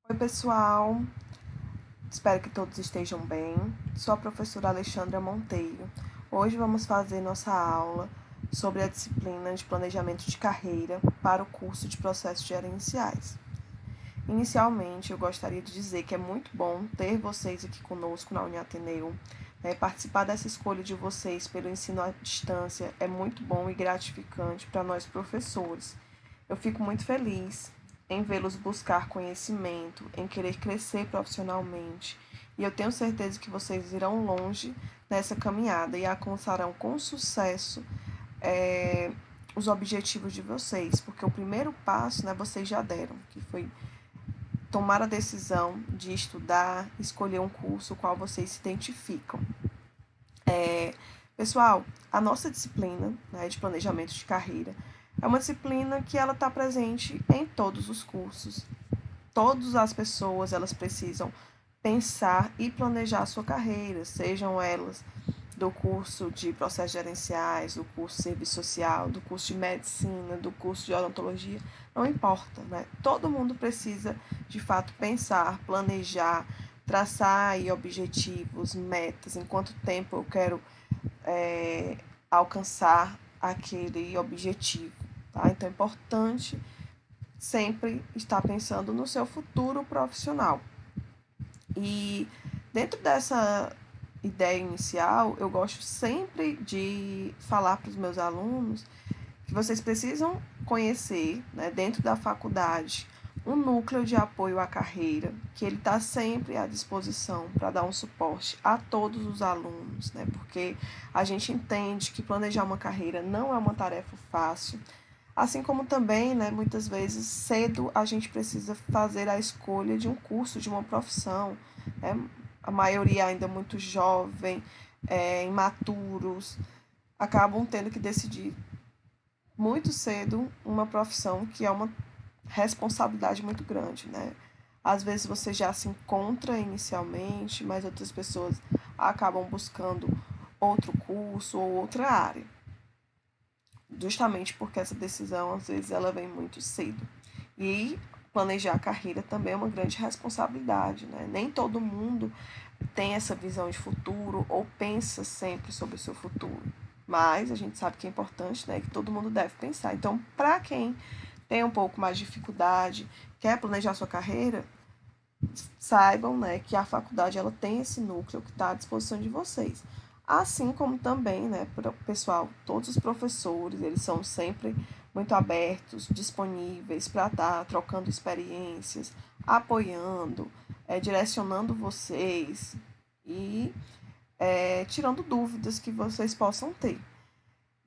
Oi, pessoal. Espero que todos estejam bem. Sou a professora Alexandra Monteiro. Hoje vamos fazer nossa aula sobre a disciplina de planejamento de carreira para o curso de processos gerenciais. Inicialmente, eu gostaria de dizer que é muito bom ter vocês aqui conosco na Uniateneu. Participar dessa escolha de vocês pelo ensino à distância é muito bom e gratificante para nós professores. Eu fico muito feliz em vê-los buscar conhecimento, em querer crescer profissionalmente. E eu tenho certeza que vocês irão longe nessa caminhada e alcançarão com sucesso os objetivos de vocês, porque o primeiro passo, vocês já deram, que foi tomar a decisão de estudar, escolher um curso com o qual vocês se identificam. Pessoal, a nossa disciplina, de planejamento de carreira é uma disciplina que ela está presente em todos os cursos. Todas as pessoas elas precisam pensar e planejar a sua carreira, sejam elas do curso de processos gerenciais, do curso de serviço social, do curso de medicina, do curso de odontologia, não importa, né? Todo mundo precisa, de fato, pensar, planejar, traçar aí objetivos, metas, em quanto tempo eu quero alcançar aquele objetivo, tá? Então é importante sempre estar pensando no seu futuro profissional. E dentro dessa ideia inicial, eu gosto sempre de falar para os meus alunos que vocês precisam conhecer, dentro da faculdade, um núcleo de apoio à carreira, que ele está sempre à disposição para dar um suporte a todos os alunos, porque a gente entende que planejar uma carreira não é uma tarefa fácil, assim como também, muitas vezes, cedo a gente precisa fazer a escolha de um curso, de uma profissão, né? A maioria ainda muito jovem, imaturos, acabam tendo que decidir muito cedo uma profissão que é uma responsabilidade muito grande, né? Às vezes você já se encontra inicialmente, mas outras pessoas acabam buscando outro curso ou outra área. Justamente porque essa decisão, às vezes, ela vem muito cedo. E planejar a carreira também é uma grande responsabilidade, né? Nem todo mundo tem essa visão de futuro ou pensa sempre sobre o seu futuro. Mas a gente sabe que é importante, né? Que todo mundo deve pensar. Então, para quem tem um pouco mais de dificuldade, quer planejar sua carreira, saibam, que a faculdade ela tem esse núcleo que está à disposição de vocês. Assim como também, pessoal, todos os professores, eles são sempre muito abertos, disponíveis para estar trocando experiências, apoiando, direcionando vocês e tirando dúvidas que vocês possam ter.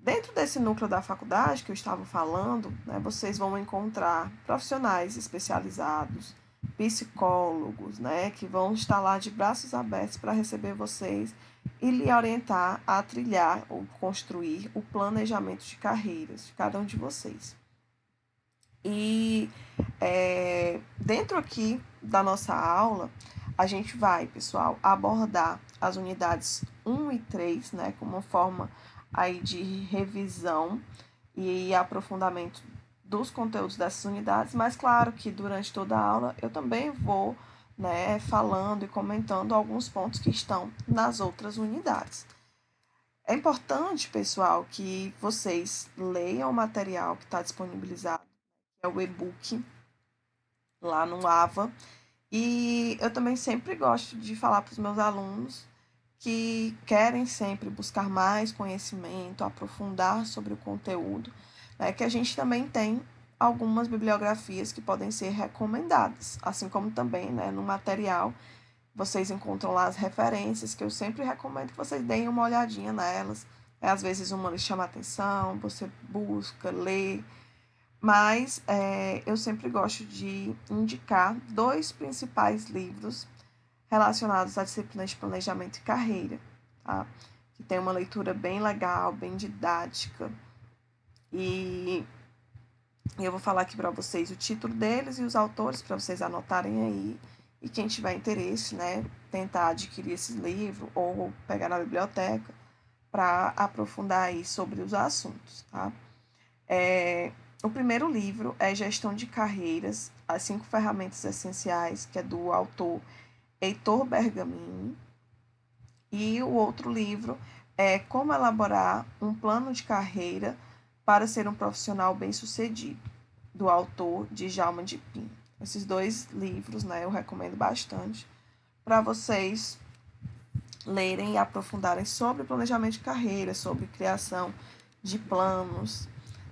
Dentro desse núcleo da faculdade que eu estava falando, vocês vão encontrar profissionais especializados, psicólogos, que vão estar lá de braços abertos para receber vocês e lhe orientar a trilhar ou construir o planejamento de carreiras de cada um de vocês. E dentro aqui da nossa aula, a gente vai, pessoal, abordar as unidades 1 e 3, como uma forma aí de revisão e aprofundamento dos conteúdos dessas unidades, mas claro que durante toda a aula eu também vou falando e comentando alguns pontos que estão nas outras unidades. É importante, pessoal, que vocês leiam o material que está disponibilizado, que é o e-book, lá no AVA. E eu também sempre gosto de falar para os meus alunos que querem sempre buscar mais conhecimento, aprofundar sobre o conteúdo, que a gente também tem algumas bibliografias que podem ser recomendadas, assim como também, no material vocês encontram lá as referências, que eu sempre recomendo que vocês deem uma olhadinha nelas. Às vezes uma lhe chama a atenção, você busca, lê, mas eu sempre gosto de indicar dois principais livros relacionados à disciplina de planejamento e carreira, tá? Que tem uma leitura bem legal, bem didática. E eu vou falar aqui para vocês o título deles e os autores para vocês anotarem aí. E quem tiver interesse, tentar adquirir esse livro ou pegar na biblioteca para aprofundar aí sobre os assuntos, tá? O primeiro livro é Gestão de Carreiras, as 5 ferramentas essenciais, que é do autor Heitor Bergamini. E o outro livro é Como Elaborar um Plano de Carreira para Ser um Profissional Bem-Sucedido, do autor Djalma de Pin. Esses 2 livros, né, eu recomendo bastante para vocês lerem e aprofundarem sobre planejamento de carreira, sobre criação de planos,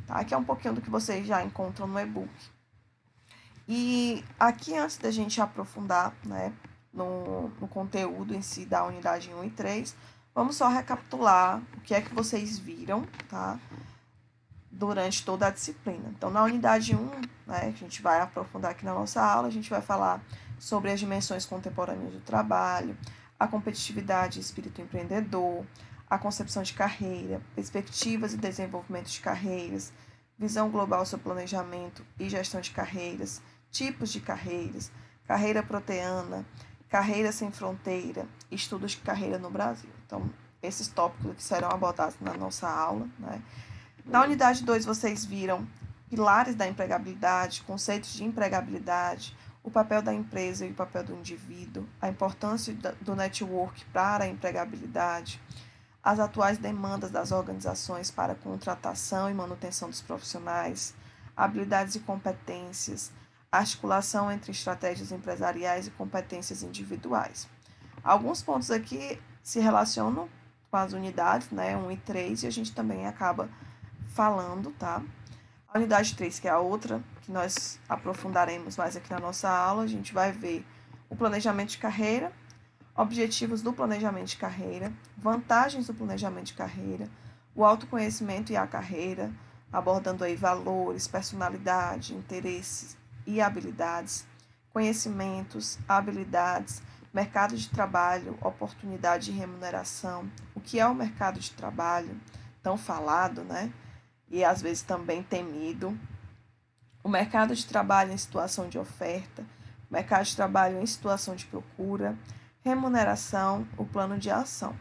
tá? Que é um pouquinho do que vocês já encontram no e-book. E aqui, antes da gente aprofundar, né, no conteúdo em si da unidade 1 e 3, vamos só recapitular o que é que vocês viram, tá? Durante toda a disciplina. Então, na unidade 1, né, a gente vai aprofundar aqui na nossa aula, a gente vai falar sobre as dimensões contemporâneas do trabalho, a competitividade e espírito empreendedor, a concepção de carreira, perspectivas e desenvolvimento de carreiras, visão global sobre planejamento e gestão de carreiras, tipos de carreiras, carreira proteana, carreira sem fronteira, estudos de carreira no Brasil. Então, esses tópicos que serão abordados na nossa aula, né? Na unidade 2, vocês viram pilares da empregabilidade, conceitos de empregabilidade, o papel da empresa e o papel do indivíduo, a importância do network para a empregabilidade, as atuais demandas das organizações para a contratação e manutenção dos profissionais, habilidades e competências, articulação entre estratégias empresariais e competências individuais. Alguns pontos aqui se relacionam com as unidades, né, 1 e 3, e a gente também acaba falando, tá? A unidade 3, que é a outra, que nós aprofundaremos mais aqui na nossa aula, a gente vai ver o planejamento de carreira, objetivos do planejamento de carreira, vantagens do planejamento de carreira, o autoconhecimento e a carreira, abordando aí valores, personalidade, interesses e habilidades, conhecimentos, habilidades, mercado de trabalho, oportunidade de remuneração, o que é o mercado de trabalho, tão falado, né? E às vezes também temido, o mercado de trabalho em situação de oferta, o mercado de trabalho em situação de procura, remuneração, o plano de ação.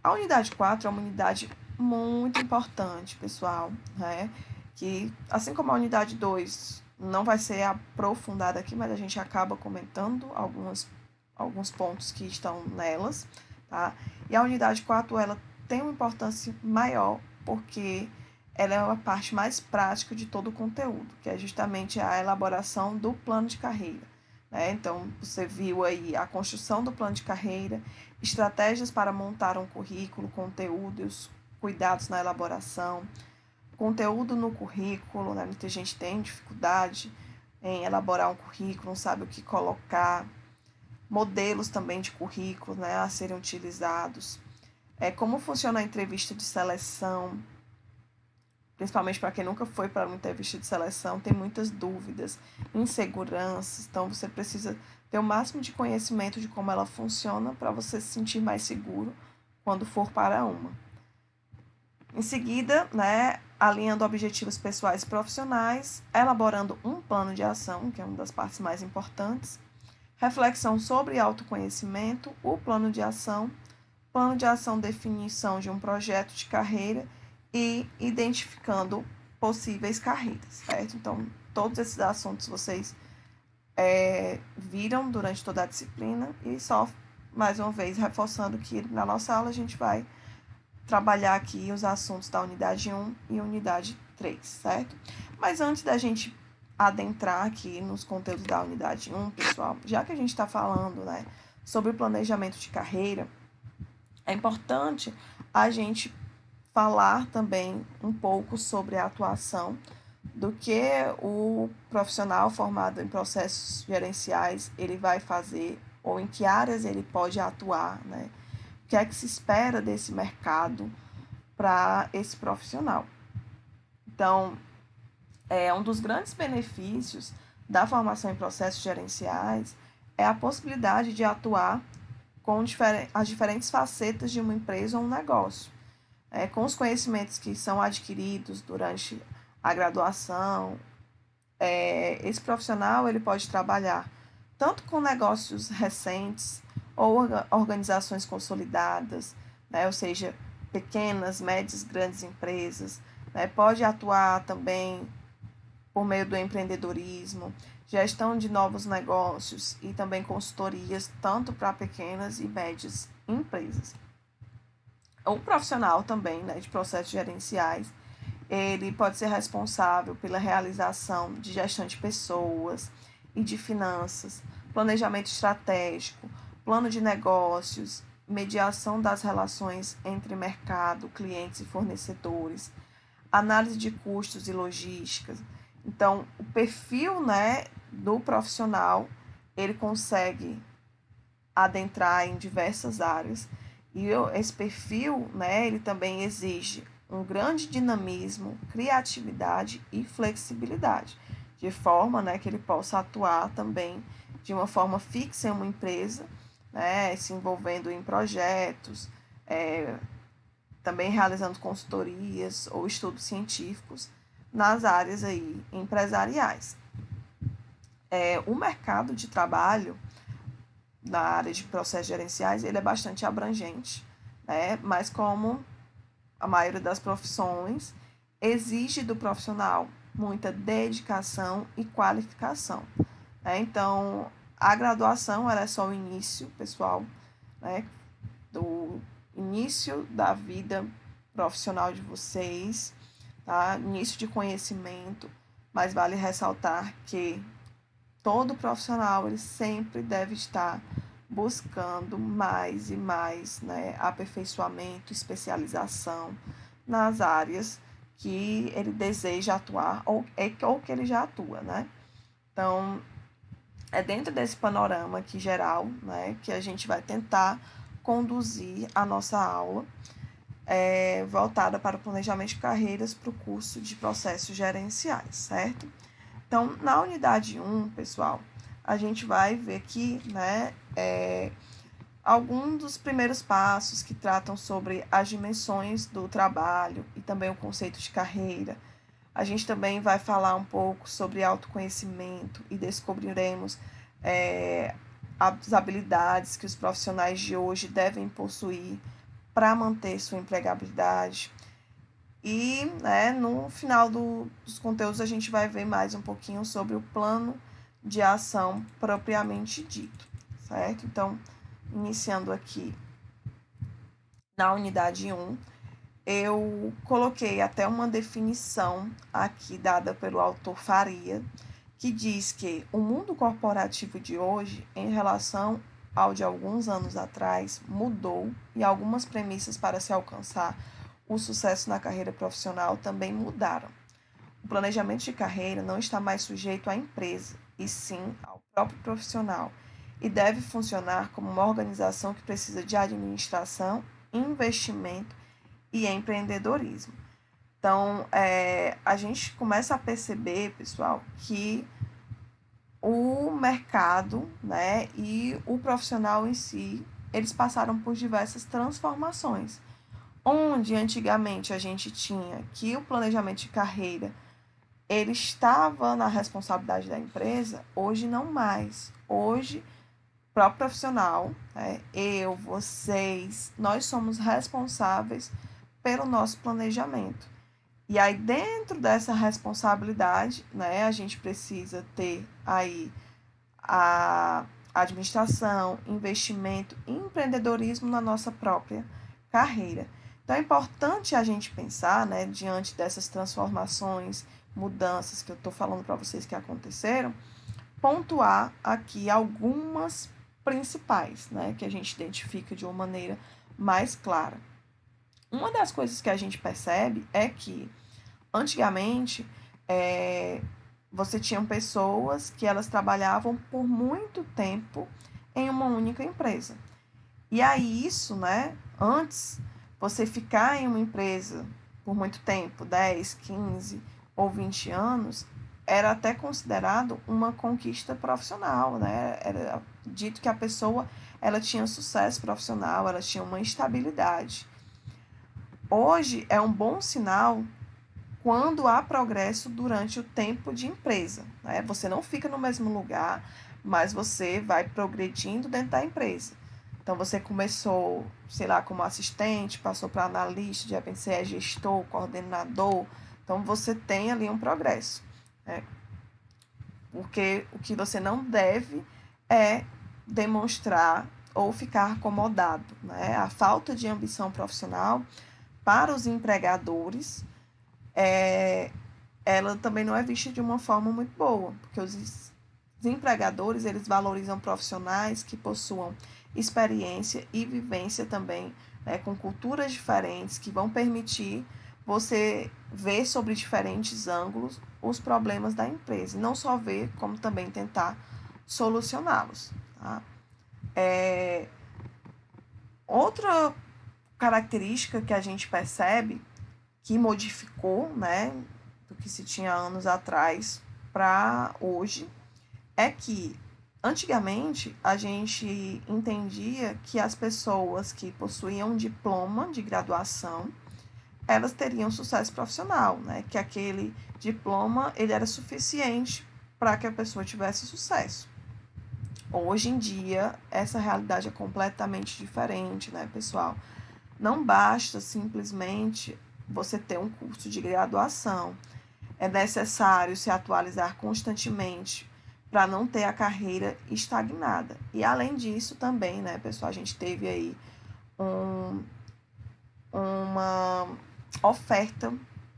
A unidade 4 é uma unidade muito importante, pessoal, né? Que, assim como a unidade 2 não vai ser aprofundada aqui, mas a gente acaba comentando alguns pontos que estão nelas, tá? E a unidade 4, ela tem uma importância maior, porque ela é a parte mais prática de todo o conteúdo, que é justamente a elaboração do plano de carreira, né? Então, você viu aí a construção do plano de carreira, estratégias para montar um currículo, conteúdo e os cuidados na elaboração, conteúdo no currículo, né? Muita gente tem dificuldade em elaborar um currículo, não sabe o que colocar, modelos também de currículo, né, a serem utilizados, como funciona a entrevista de seleção, principalmente para quem nunca foi para uma entrevista de seleção, tem muitas dúvidas, inseguranças, então você precisa ter o máximo de conhecimento de como ela funciona para você se sentir mais seguro quando for para uma. Em seguida, né, alinhando objetivos pessoais e profissionais, elaborando um plano de ação, que é uma das partes mais importantes, reflexão sobre autoconhecimento, o plano de ação, definição de um projeto de carreira e identificando possíveis carreiras, certo? Então, todos esses assuntos vocês viram durante toda a disciplina e só, mais uma vez, reforçando que na nossa aula a gente vai trabalhar aqui os assuntos da unidade 1 e unidade 3, certo? Mas antes da gente adentrar aqui nos conteúdos da unidade 1, pessoal, já que a gente está falando, né, sobre o planejamento de carreira, é importante a gente falar também um pouco sobre a atuação do que o profissional formado em processos gerenciais ele vai fazer ou em que áreas ele pode atuar, né? O que é que se espera desse mercado para esse profissional. Então, um dos grandes benefícios da formação em processos gerenciais é a possibilidade de atuar com as diferentes facetas de uma empresa ou um negócio, com os conhecimentos que são adquiridos durante a graduação. Esse profissional ele pode trabalhar tanto com negócios recentes ou organizações consolidadas, né, ou seja, pequenas, médias, grandes empresas, né, pode atuar também por meio do empreendedorismo, gestão de novos negócios e também consultorias, tanto para pequenas e médias empresas. O profissional também, né, de processos gerenciais, ele pode ser responsável pela realização de gestão de pessoas e de finanças, planejamento estratégico, plano de negócios, mediação das relações entre mercado, clientes e fornecedores, análise de custos e logística. Então, o perfil, né, do profissional, ele consegue adentrar em diversas áreas e esse perfil, né, ele também exige um grande dinamismo, criatividade e flexibilidade, de forma, né, que ele possa atuar também de uma forma fixa em uma empresa, né, se envolvendo em projetos, também realizando consultorias ou estudos científicos nas áreas aí empresariais. O mercado de trabalho na área de processos gerenciais ele é bastante abrangente, né? Mas como a maioria das profissões exige do profissional muita dedicação e qualificação, né? Então a graduação ela é só o início, pessoal, né? Do início da vida profissional de vocês, tá? Início de conhecimento, mas vale ressaltar que todo profissional ele sempre deve estar buscando mais e mais, né, aperfeiçoamento, especialização nas áreas que ele deseja atuar ou que ele já atua, né? Então, é dentro desse panorama aqui geral, né, que a gente vai tentar conduzir a nossa aula voltada para o planejamento de carreiras para o curso de processos gerenciais, certo? Então, na unidade 1, pessoal, a gente vai ver aqui, né, alguns dos primeiros passos que tratam sobre as dimensões do trabalho e também o conceito de carreira. A gente também vai falar um pouco sobre autoconhecimento e descobriremos as habilidades que os profissionais de hoje devem possuir para manter sua empregabilidade. E, né, no final dos conteúdos a gente vai ver mais um pouquinho sobre o plano de ação propriamente dito, certo? Então, iniciando aqui na unidade 1, eu coloquei até uma definição aqui dada pelo autor Faria, que diz que o mundo corporativo de hoje, em relação ao de alguns anos atrás, mudou e algumas premissas para se alcançar o sucesso na carreira profissional também mudaram. O planejamento de carreira não está mais sujeito à empresa, e sim ao próprio profissional, e deve funcionar como uma organização que precisa de administração, investimento e empreendedorismo. Então, a gente começa a perceber, pessoal, que o mercado, né, e o profissional em si, eles passaram por diversas transformações. Onde antigamente a gente tinha que o planejamento de carreira ele estava na responsabilidade da empresa, hoje não mais. Hoje, o próprio profissional, né, eu, vocês, nós somos responsáveis pelo nosso planejamento. E aí, dentro dessa responsabilidade, né, a gente precisa ter aí a administração, investimento e empreendedorismo na nossa própria carreira. Então, é importante a gente pensar, né, diante dessas transformações, mudanças que eu estou falando para vocês que aconteceram, pontuar aqui algumas principais, né, que a gente identifica de uma maneira mais clara. Uma das coisas que a gente percebe é que, antigamente, você tinha pessoas que elas trabalhavam por muito tempo em uma única empresa. E aí isso, né, antes, você ficar em uma empresa por muito tempo, 10, 15 ou 20 anos, era até considerado uma conquista profissional, né? Era dito que a pessoa ela tinha sucesso profissional, ela tinha uma estabilidade. Hoje é um bom sinal quando há progresso durante o tempo de empresa, né? Você não fica no mesmo lugar, mas você vai progredindo dentro da empresa. Então, você começou, sei lá, como assistente, passou para analista, de repente você é gestor, coordenador. Então, você tem ali um progresso. Porque o que você não deve é demonstrar ou ficar acomodado, né? A falta de ambição profissional para os empregadores, ela também não é vista de uma forma muito boa, porque os empregadores, eles valorizam profissionais que possuam experiência e vivência também, né, com culturas diferentes, que vão permitir você ver sobre diferentes ângulos os problemas da empresa, e não só ver, como também tentar solucioná-los. Tá? Outra característica que a gente percebe que modificou, né, do que se tinha anos atrás para hoje, é que antigamente a gente entendia que as pessoas que possuíam um diploma de graduação, elas teriam sucesso profissional, né? Que aquele diploma ele era suficiente para que a pessoa tivesse sucesso. Hoje em dia, essa realidade é completamente diferente, né, pessoal? Não basta simplesmente você ter um curso de graduação. É necessário se atualizar constantemente para não ter a carreira estagnada. E além disso também, né, pessoal, a gente teve aí uma oferta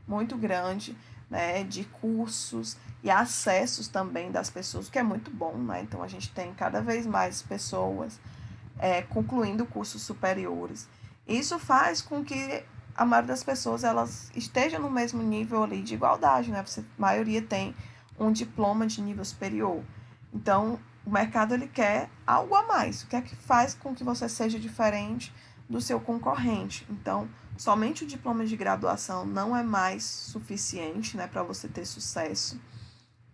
muito grande, né, de cursos e acessos também das pessoas, o que é muito bom, né? Então a gente tem cada vez mais pessoas concluindo cursos superiores. Isso faz com que a maioria das pessoas elas estejam no mesmo nível ali de igualdade, né? A maioria tem um diploma de nível superior. Então, o mercado ele quer algo a mais. O que é que faz com que você seja diferente do seu concorrente? Então, somente o diploma de graduação não é mais suficiente, né, para você ter sucesso.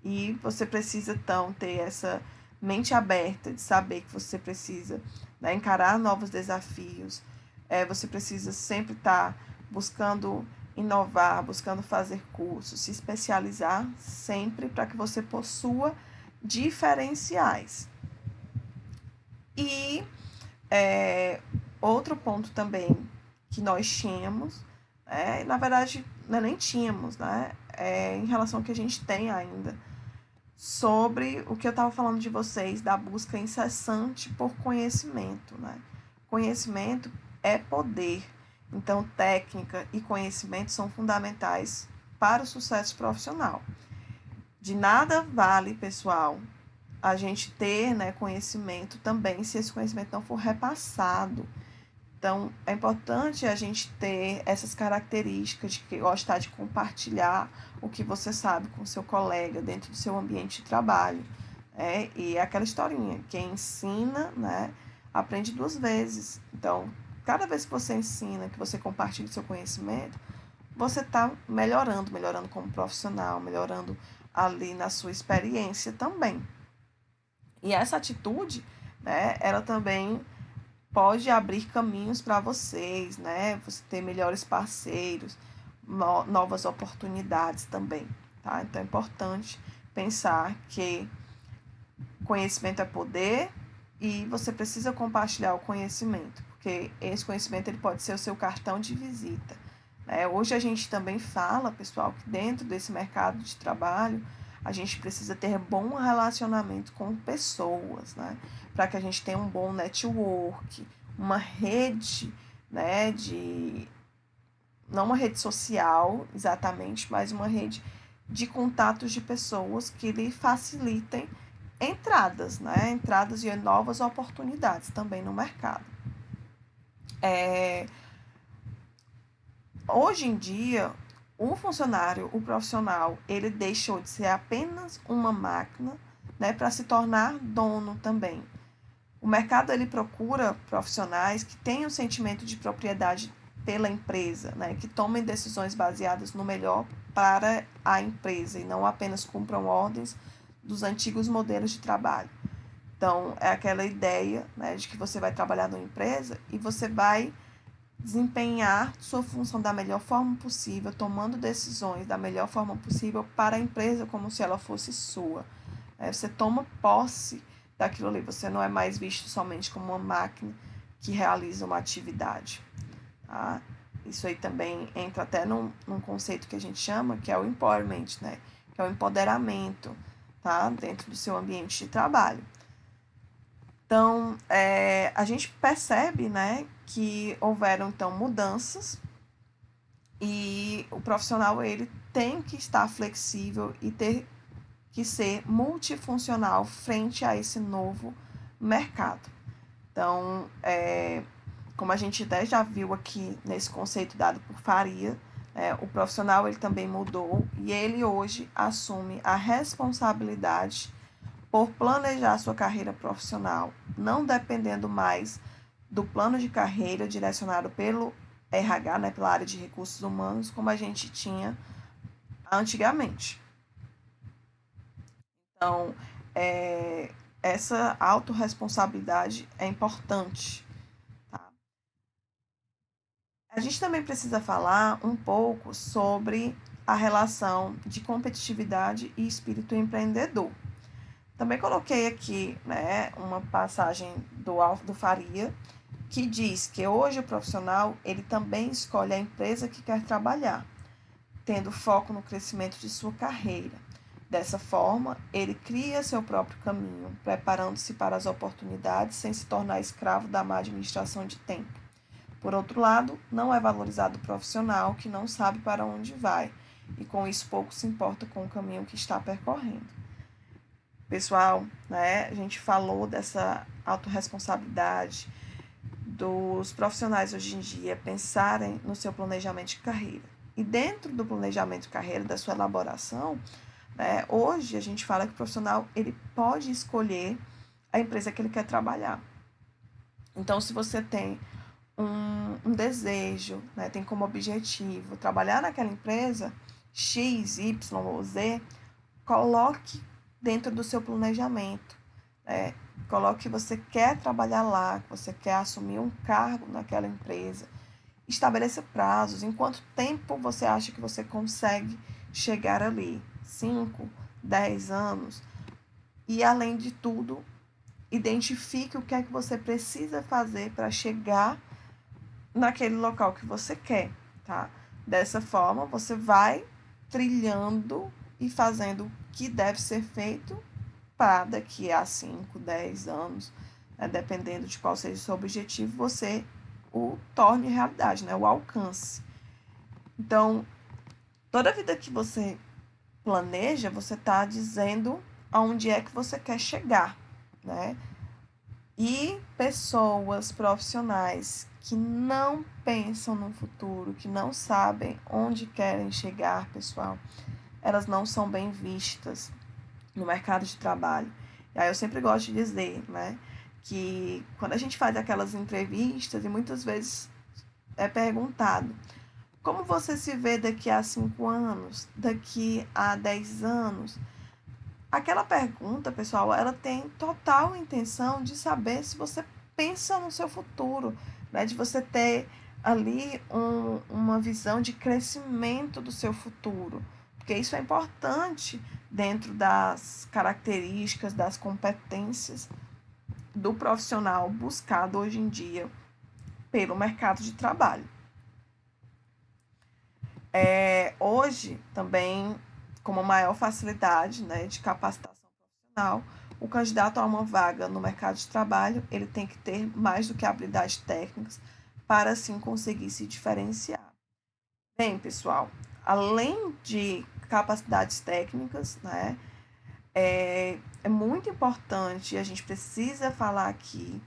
E você precisa, então, ter essa mente aberta de saber que você precisa, né, encarar novos desafios. Você precisa sempre estar buscando inovar, buscando fazer cursos, se especializar sempre para que você possua diferenciais. E outro ponto também que nós tínhamos, na verdade, nem tínhamos, né? Em relação ao que a gente tem ainda, sobre o que eu estava falando de vocês, da busca incessante por conhecimento, né? Conhecimento é poder. Então, técnica e conhecimento são fundamentais para o sucesso profissional. De nada vale, pessoal, a gente ter, né, conhecimento também se esse conhecimento não for repassado. Então, é importante a gente ter essas características de gostar de compartilhar o que você sabe com o seu colega dentro do seu ambiente de trabalho. E é aquela historinha, quem ensina, né, aprende duas vezes. Então, cada vez que você ensina, que você compartilha o seu conhecimento, você está melhorando como profissional, melhorando ali na sua experiência também. E essa atitude, né, ela também pode abrir caminhos para vocês, né? Você ter melhores parceiros, novas oportunidades também, tá? Então é importante pensar que conhecimento é poder e você precisa compartilhar o conhecimento, porque esse conhecimento ele pode ser o seu cartão de visita. Hoje a gente também fala, pessoal, que dentro desse mercado de trabalho a gente precisa ter bom relacionamento com pessoas, né? Para que a gente tenha um bom network, uma rede, né, não uma rede social exatamente, mas uma rede de contatos de pessoas que lhe facilitem entradas, né? Entradas e novas oportunidades também no mercado. Hoje em dia, o funcionário, o profissional, ele deixou de ser apenas uma máquina, né, para se tornar dono também. O mercado ele procura profissionais que tenham sentimento de propriedade pela empresa, né, que tomem decisões baseadas no melhor para a empresa e não apenas cumpram ordens dos antigos modelos de trabalho. Então, é aquela ideia, né, de que você vai trabalhar numa empresa e você vai desempenhar sua função da melhor forma possível, tomando decisões da melhor forma possível para a empresa, como se ela fosse sua. Você toma posse daquilo ali, você não é mais visto somente como uma máquina que realiza uma atividade. Tá? Isso aí também entra até num conceito que a gente chama, que é o empowerment, né? Que é o empoderamento, tá? Dentro do seu ambiente de trabalho. Então, a gente percebe, né, que houveram, então, mudanças e o profissional, ele tem que estar flexível e ter que ser multifuncional frente a esse novo mercado. Então, como a gente até já viu aqui nesse conceito dado por Faria, o profissional ele também mudou e ele hoje assume a responsabilidade por planejar sua carreira profissional, não dependendo mais do plano de carreira direcionado pelo RH, né, pela área de recursos humanos, como a gente tinha antigamente. Então, essa autorresponsabilidade é importante. Tá? A gente também precisa falar um pouco sobre a relação de competitividade e espírito empreendedor. Também coloquei aqui, né, uma passagem do Faria, que diz que hoje o profissional ele também escolhe a empresa que quer trabalhar, tendo foco no crescimento de sua carreira. Dessa forma, ele cria seu próprio caminho, preparando-se para as oportunidades sem se tornar escravo da má administração de tempo. Por outro lado, não é valorizado o profissional que não sabe para onde vai e com isso pouco se importa com o caminho que está percorrendo. Pessoal, né, a gente falou dessa autorresponsabilidade dos profissionais hoje em dia pensarem no seu planejamento de carreira. E dentro do planejamento de carreira, da sua elaboração, hoje a gente fala que o profissional ele pode escolher a empresa que ele quer trabalhar. Então, se você tem um desejo, né, tem como objetivo trabalhar naquela empresa X, Y ou Z, coloque dentro do seu planejamento. Coloque que você quer trabalhar lá, que você quer assumir um cargo naquela empresa. Estabeleça prazos. Em quanto tempo você acha que você consegue chegar ali? 5, 10 anos? E, além de tudo, identifique o que é que você precisa fazer para chegar naquele local que você quer, tá? Dessa forma, você vai trilhando e fazendo o que deve ser feito para daqui a 5, 10 anos, dependendo de qual seja o seu objetivo, você o torne realidade, né? O alcance. Então, toda vida que você planeja, você está dizendo aonde é que você quer chegar, né? E pessoas profissionais que não pensam no futuro, que não sabem onde querem chegar, pessoal, elas não são bem vistas no mercado de trabalho. E aí eu sempre gosto de dizer, né, que quando a gente faz aquelas entrevistas e muitas vezes é perguntado como você se vê daqui a 5 anos, daqui a 10 anos, aquela pergunta, pessoal, ela tem total intenção de saber se você pensa no seu futuro, né, de você ter ali uma visão de crescimento do seu futuro, porque isso é importante dentro das características, das competências do profissional buscado hoje em dia pelo mercado de trabalho. Hoje, também, como maior facilidade, né, de capacitação profissional, o candidato a uma vaga no mercado de trabalho, ele tem que ter mais do que habilidades técnicas para, assim, conseguir se diferenciar. Bem, pessoal, além de capacidades técnicas, né, é muito importante, a gente precisa falar aqui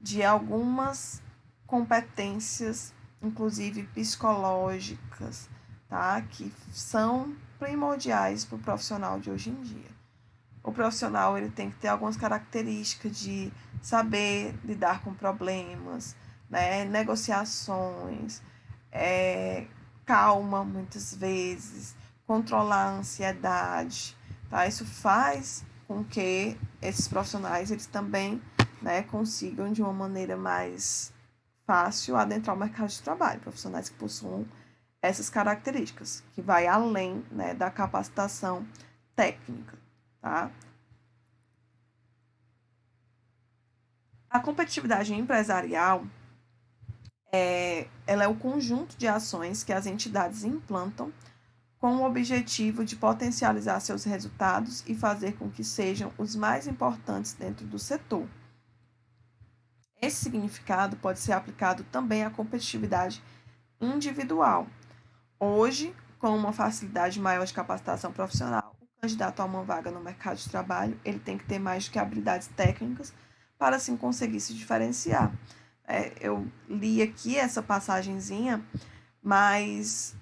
de algumas competências, inclusive psicológicas, tá? Que são primordiais para o profissional de hoje em dia. O profissional ele tem que ter algumas características de saber lidar com problemas, né? Negociações, calma muitas vezes, controlar a ansiedade, tá? Isso faz com que esses profissionais eles também, né, consigam de uma maneira mais fácil adentrar o mercado de trabalho, profissionais que possuam essas características, que vai além, né, da capacitação técnica, tá? A competitividade empresarial ela é o conjunto de ações que as entidades implantam com o objetivo de potencializar seus resultados e fazer com que sejam os mais importantes dentro do setor. Esse significado pode ser aplicado também à competitividade individual. Hoje, com uma facilidade maior de capacitação profissional, o candidato a uma vaga no mercado de trabalho, ele tem que ter mais do que habilidades técnicas para assim conseguir se diferenciar. Eu li aqui essa passagenzinha, mas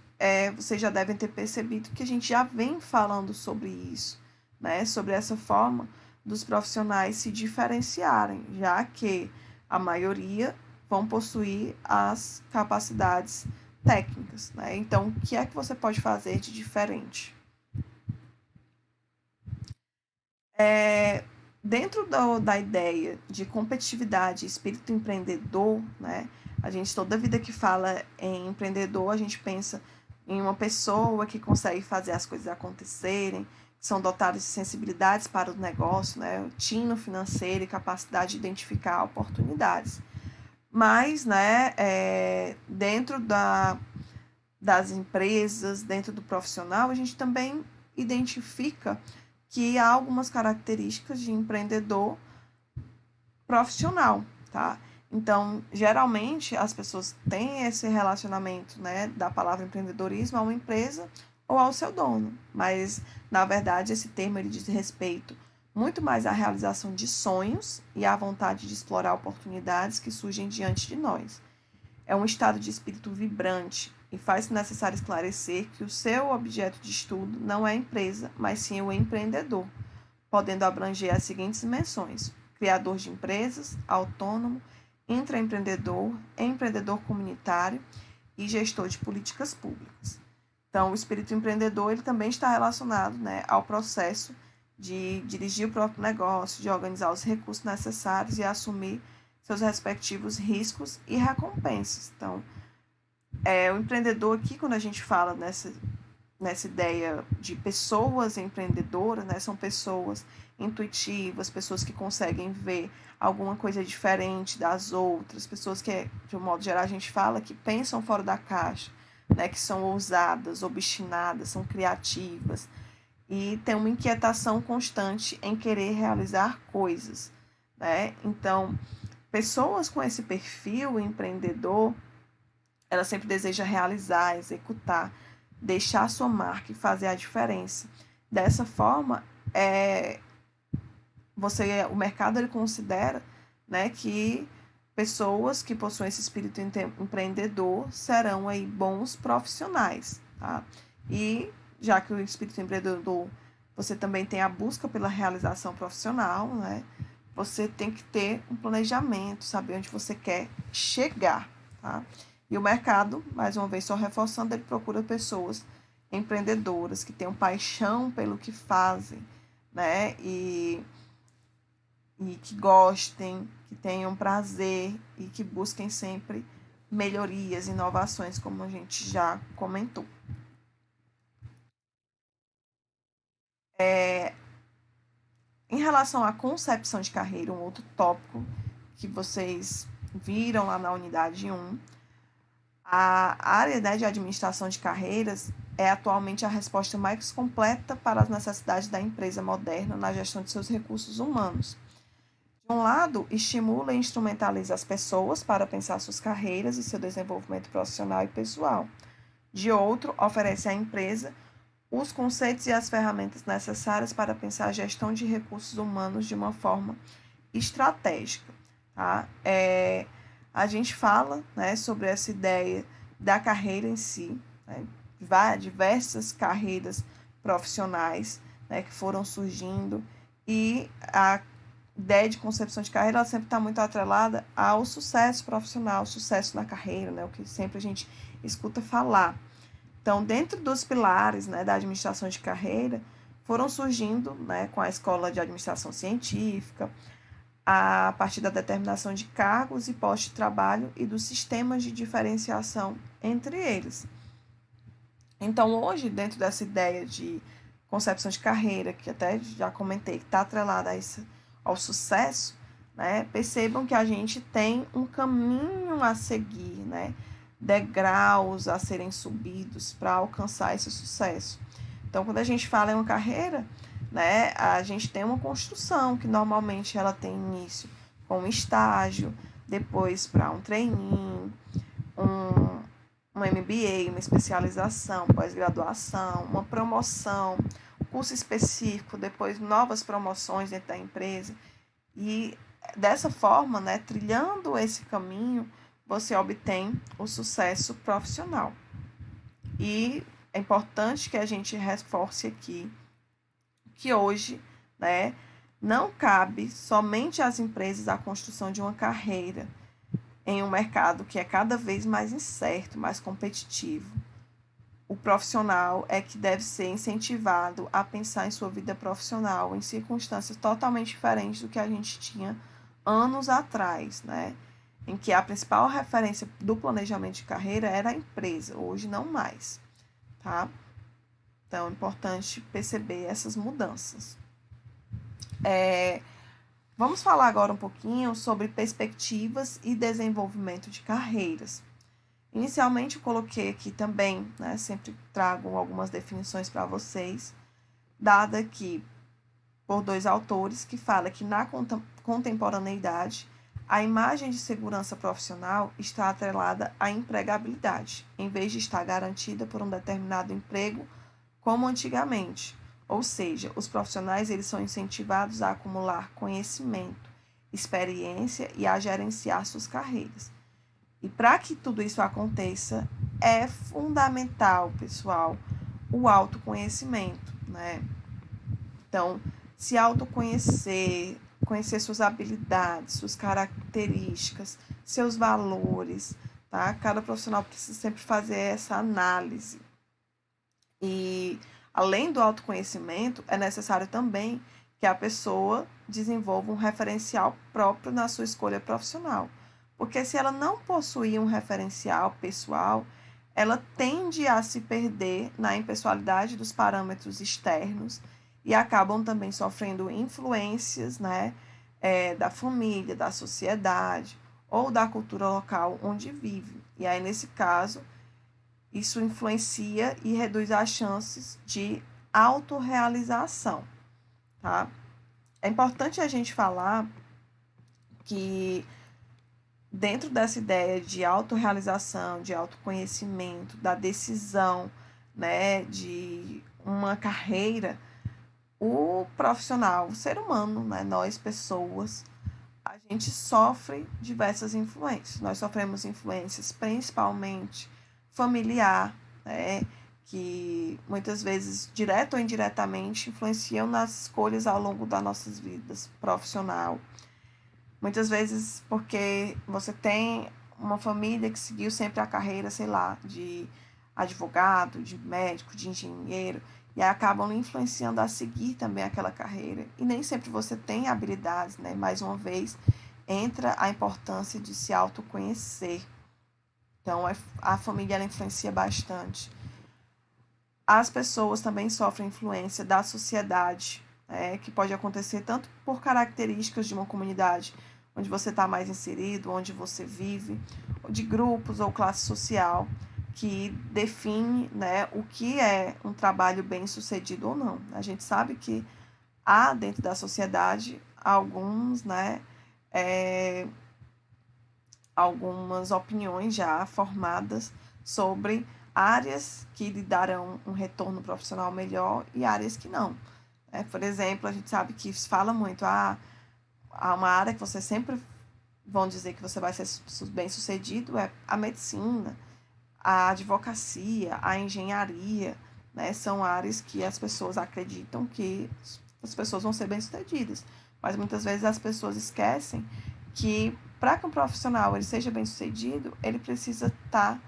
vocês já devem ter percebido que a gente já vem falando sobre isso, né? Sobre essa forma dos profissionais se diferenciarem, já que a maioria vão possuir as capacidades técnicas, né? Então, o que é que você pode fazer de diferente? Dentro da ideia de competitividade e espírito empreendedor, né? A gente toda vida que fala em empreendedor, a gente pensa em uma pessoa que consegue fazer as coisas acontecerem, que são dotadas de sensibilidades para o negócio, né? Tino financeiro e capacidade de identificar oportunidades. Mas, né, dentro das empresas, dentro do profissional, a gente também identifica que há algumas características de empreendedor profissional, tá? Então, geralmente, as pessoas têm esse relacionamento, né, da palavra empreendedorismo a uma empresa ou ao seu dono, mas, na verdade, esse termo ele diz respeito muito mais à realização de sonhos e à vontade de explorar oportunidades que surgem diante de nós. É um estado de espírito vibrante e faz-se necessário esclarecer que o seu objeto de estudo não é a empresa, mas sim o empreendedor, podendo abranger as seguintes dimensões: criador de empresas, autônomo, intraempreendedor, empreendedor comunitário e gestor de políticas públicas. Então, o espírito empreendedor ele também está relacionado, né, ao processo de dirigir o próprio negócio, de organizar os recursos necessários e assumir seus respectivos riscos e recompensas. Então, o empreendedor aqui, quando a gente fala nessa ideia de pessoas empreendedoras, né, são pessoas intuitivas, pessoas que conseguem ver alguma coisa diferente das outras, pessoas que, de um modo geral, a gente fala que pensam fora da caixa, né, que são ousadas, obstinadas, são criativas e têm uma inquietação constante em querer realizar coisas, né? Então, pessoas com esse perfil empreendedor, ela sempre deseja realizar, executar, deixar sua marca e fazer a diferença. Dessa forma, o mercado ele considera, né, que pessoas que possuem esse espírito empreendedor serão aí bons profissionais, tá? E já que o espírito empreendedor, você também tem a busca pela realização profissional, né? Você tem que ter um planejamento, saber onde você quer chegar, tá? E o mercado, mais uma vez só reforçando, ele procura pessoas empreendedoras que tenham paixão pelo que fazem, né? E que gostem, que tenham prazer e que busquem sempre melhorias, inovações, como a gente já comentou. Em relação à concepção de carreira, um outro tópico que vocês viram lá na unidade 1, a área, né, de administração de carreiras é atualmente a resposta mais completa para as necessidades da empresa moderna na gestão de seus recursos humanos. De um lado, estimula e instrumentaliza as pessoas para pensar suas carreiras e seu desenvolvimento profissional e pessoal. De outro, oferece à empresa os conceitos e as ferramentas necessárias para pensar a gestão de recursos humanos de uma forma estratégica. Tá? A gente fala, né, sobre essa ideia da carreira em si, né, diversas carreiras profissionais, né, que foram surgindo, e a ideia de concepção de carreira ela sempre está muito atrelada ao sucesso profissional, ao sucesso na carreira, né, o que sempre a gente escuta falar. Então, dentro dos pilares, né, da administração de carreira, foram surgindo, né, com a escola de administração científica, a partir da determinação de cargos e postos de trabalho e dos sistemas de diferenciação entre eles. Então, hoje, dentro dessa ideia de concepção de carreira, que até já comentei, que está atrelada ao sucesso, né, percebam que a gente tem um caminho a seguir, né, degraus a serem subidos para alcançar esse sucesso. Então, quando a gente fala em uma carreira, né, a gente tem uma construção que normalmente ela tem início com um estágio, depois para um trainee, um MBA, uma especialização, pós-graduação, uma promoção, curso específico, depois novas promoções dentro da empresa. E dessa forma, né, trilhando esse caminho, você obtém o sucesso profissional. E é importante que a gente reforce aqui que hoje, né, não cabe somente às empresas a construção de uma carreira em um mercado que é cada vez mais incerto, mais competitivo. O profissional é que deve ser incentivado a pensar em sua vida profissional em circunstâncias totalmente diferentes do que a gente tinha anos atrás, né? Em que a principal referência do planejamento de carreira era a empresa, hoje não mais, tá? Então, é importante perceber essas mudanças. Vamos falar agora um pouquinho sobre perspectivas e desenvolvimento de carreiras. Inicialmente, eu coloquei aqui também, né, sempre trago algumas definições para vocês, dada aqui por 2 autores, que fala que na contemporaneidade, a imagem de segurança profissional está atrelada à empregabilidade, em vez de estar garantida por um determinado emprego, como antigamente. Ou seja, os profissionais eles são incentivados a acumular conhecimento, experiência e a gerenciar suas carreiras. E para que tudo isso aconteça, é fundamental, pessoal, o autoconhecimento, né? Então, se autoconhecer, conhecer suas habilidades, suas características, seus valores, tá? Cada profissional precisa sempre fazer essa análise. E, além do autoconhecimento, é necessário também que a pessoa desenvolva um referencial próprio na sua escolha profissional. Porque se ela não possuir um referencial pessoal, ela tende a se perder na impessoalidade dos parâmetros externos e acabam também sofrendo influências, né, da família, da sociedade ou da cultura local onde vive. E aí, nesse caso, isso influencia e reduz as chances de autorrealização, tá? É importante a gente falar que dentro dessa ideia de autorrealização, de autoconhecimento, da decisão, né, de uma carreira, o profissional, o ser humano, né, nós pessoas, a gente sofre diversas influências. Nós sofremos influências principalmente familiar, né, que muitas vezes, direto ou indiretamente, influenciam nas escolhas ao longo das nossas vidas profissional. Muitas vezes porque você tem uma família que seguiu sempre a carreira, sei lá, de advogado, de médico, de engenheiro, e aí acabam influenciando a seguir também aquela carreira. E nem sempre você tem habilidades, né? Mais uma vez, entra a importância de se autoconhecer. Então, a família ela influencia bastante. As pessoas também sofrem influência da sociedade, que pode acontecer tanto por características de uma comunidade onde você está mais inserido, onde você vive, de grupos ou classe social, que define, né, o que é um trabalho bem sucedido ou não. A gente sabe que há dentro da sociedade alguns, né, algumas opiniões já formadas sobre áreas que lhe darão um retorno profissional melhor e áreas que não. Por exemplo, a gente sabe que fala muito, há uma área que você sempre vão dizer que você vai ser bem sucedido, é a medicina, a advocacia, a engenharia, né? São áreas que as pessoas acreditam que as pessoas vão ser bem sucedidas. Mas muitas vezes as pessoas esquecem que para que um profissional ele seja bem sucedido, ele precisa estar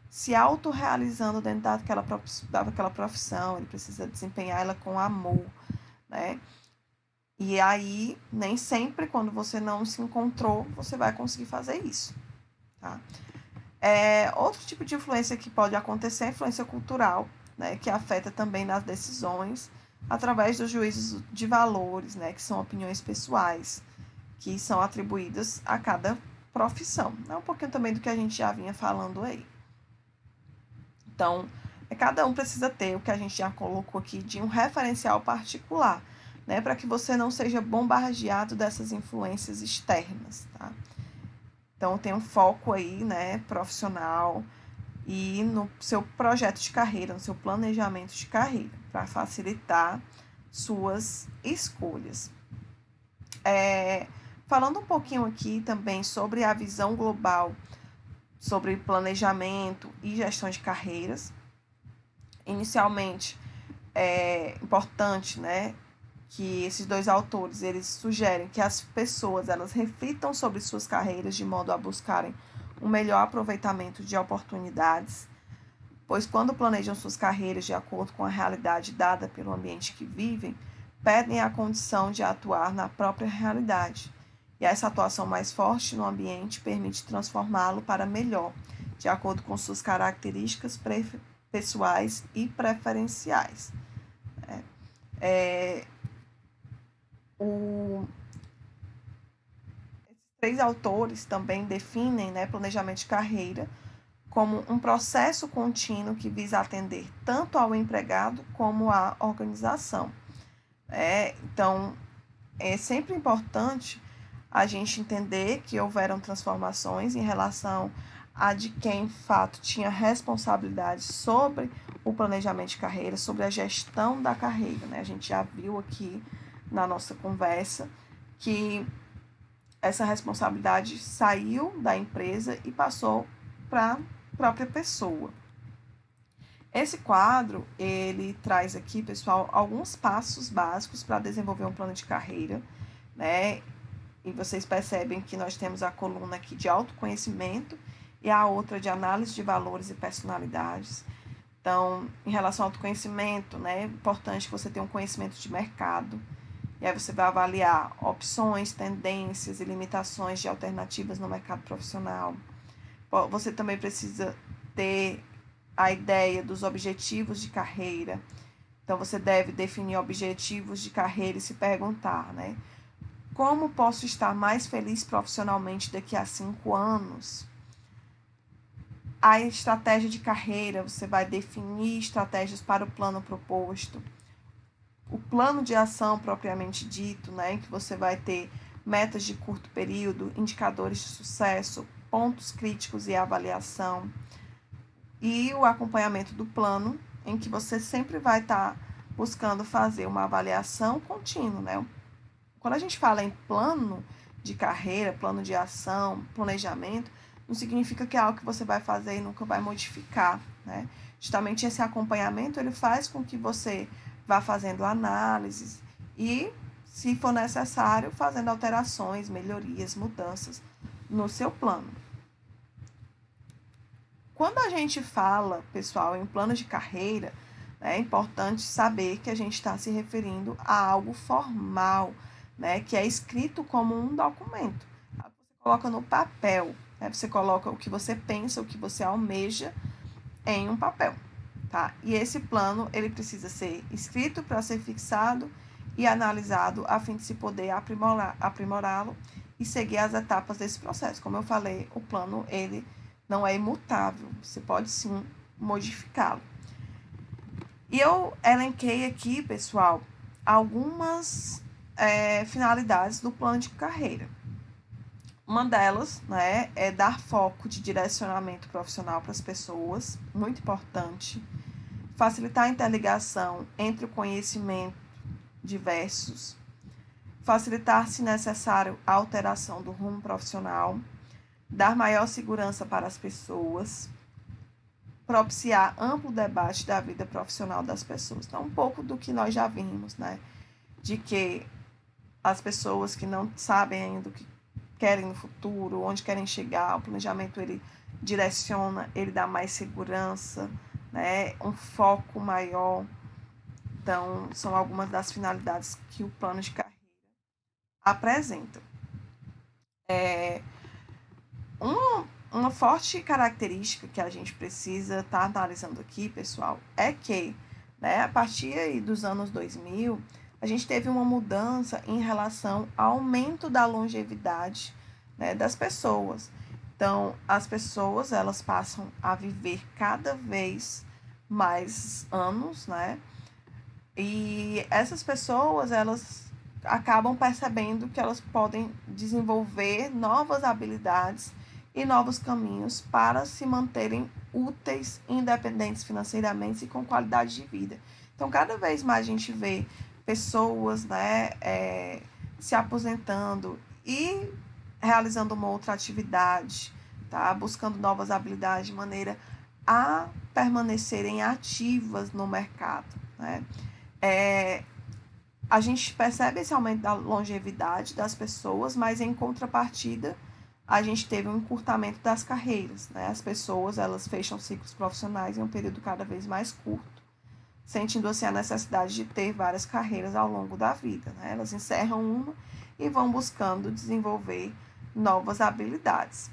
se autorrealizando dentro daquela profissão, ele precisa desempenhar ela com amor, né? E aí, nem sempre, quando você não se encontrou, você vai conseguir fazer isso, tá? Outro tipo de influência que pode acontecer é a influência cultural, né? Que afeta também nas decisões, através dos juízos de valores, né? Que são opiniões pessoais, que são atribuídas a cada profissão. É um pouquinho também do que a gente já vinha falando aí. Então, cada um precisa ter o que a gente já colocou aqui de um referencial particular, né, para que você não seja bombardeado dessas influências externas, tá? Então, tem um foco aí, né, profissional e no seu projeto de carreira, no seu planejamento de carreira, para facilitar suas escolhas. Falando um pouquinho aqui também sobre a visão global, sobre planejamento e gestão de carreiras. Inicialmente, é importante, né, que esses dois autores, eles sugerem que as pessoas, elas reflitam sobre suas carreiras de modo a buscarem um melhor aproveitamento de oportunidades, pois quando planejam suas carreiras de acordo com a realidade dada pelo ambiente que vivem, perdem a condição de atuar na própria realidade. E essa atuação mais forte no ambiente permite transformá-lo para melhor, de acordo com suas características pessoais e preferenciais. Esses três autores também definem, né, planejamento de carreira como um processo contínuo que visa atender tanto ao empregado como à organização. Então, é sempre importante a gente entender que houveram transformações em relação a de quem, de fato, tinha responsabilidade sobre o planejamento de carreira, sobre a gestão da carreira, né? A gente já viu aqui na nossa conversa que essa responsabilidade saiu da empresa e passou para a própria pessoa. Esse quadro, ele traz aqui, pessoal, alguns passos básicos para desenvolver um plano de carreira, né? E vocês percebem que nós temos a coluna aqui de autoconhecimento e a outra de análise de valores e personalidades. Então, em relação ao autoconhecimento, né, é importante que você tenha um conhecimento de mercado. E aí você vai avaliar opções, tendências e limitações de alternativas no mercado profissional. Você também precisa ter a ideia dos objetivos de carreira. Então, você deve definir objetivos de carreira e se perguntar, né? Como posso estar mais feliz profissionalmente daqui a 5 anos? A estratégia de carreira, você vai definir estratégias para o plano proposto. O plano de ação propriamente dito, né, em que você vai ter metas de curto período, indicadores de sucesso, pontos críticos e avaliação. E o acompanhamento do plano, em que você sempre vai estar buscando fazer uma avaliação contínua, né? Quando a gente fala em plano de carreira, plano de ação, planejamento, não significa que é algo que você vai fazer e nunca vai modificar, né? Justamente esse acompanhamento, ele faz com que você vá fazendo análises e, se for necessário, fazendo alterações, melhorias, mudanças no seu plano. Quando a gente fala, pessoal, em plano de carreira, é importante saber que a gente está se referindo a algo formal, né, que é escrito como um documento. Você coloca no papel, né, você coloca o que você pensa, o que você almeja em um papel, tá? E esse plano, ele precisa ser escrito para ser fixado e analisado a fim de se poder aprimorá-lo e seguir as etapas desse processo. Como eu falei, o plano, ele não é imutável, você pode sim modificá-lo. E eu elenquei aqui, pessoal, algumas finalidades do plano de carreira. Uma delas, né, é dar foco de direcionamento profissional para as pessoas, muito importante. Facilitar a interligação entre o conhecimento diversos. Facilitar, se necessário, a alteração do rumo profissional. Dar maior segurança para as pessoas. Propiciar amplo debate da vida profissional das pessoas. Então, um pouco do que nós já vimos, né? De que as pessoas que não sabem ainda o que querem no futuro, onde querem chegar, o planejamento, ele direciona, ele dá mais segurança, né? Um foco maior. Então, são algumas das finalidades que o plano de carreira apresenta. Uma forte característica que a gente precisa estar analisando aqui, pessoal, é que, né, a partir dos anos 2000, a gente teve uma mudança em relação ao aumento da longevidade, né, das pessoas. Então, as pessoas, elas passam a viver cada vez mais anos, né? E essas pessoas, elas acabam percebendo que elas podem desenvolver novas habilidades e novos caminhos para se manterem úteis, independentes financeiramente e com qualidade de vida. Então, cada vez mais a gente vê pessoas, né, se aposentando e realizando uma outra atividade, tá? Buscando novas habilidades de maneira a permanecerem ativas no mercado, né? A gente percebe esse aumento da longevidade das pessoas, mas em contrapartida, a gente teve um encurtamento das carreiras, né? As pessoas, elas fecham ciclos profissionais em um período cada vez mais curto, sentindo assim a necessidade de ter várias carreiras ao longo da vida, né? Elas encerram uma e vão buscando desenvolver novas habilidades.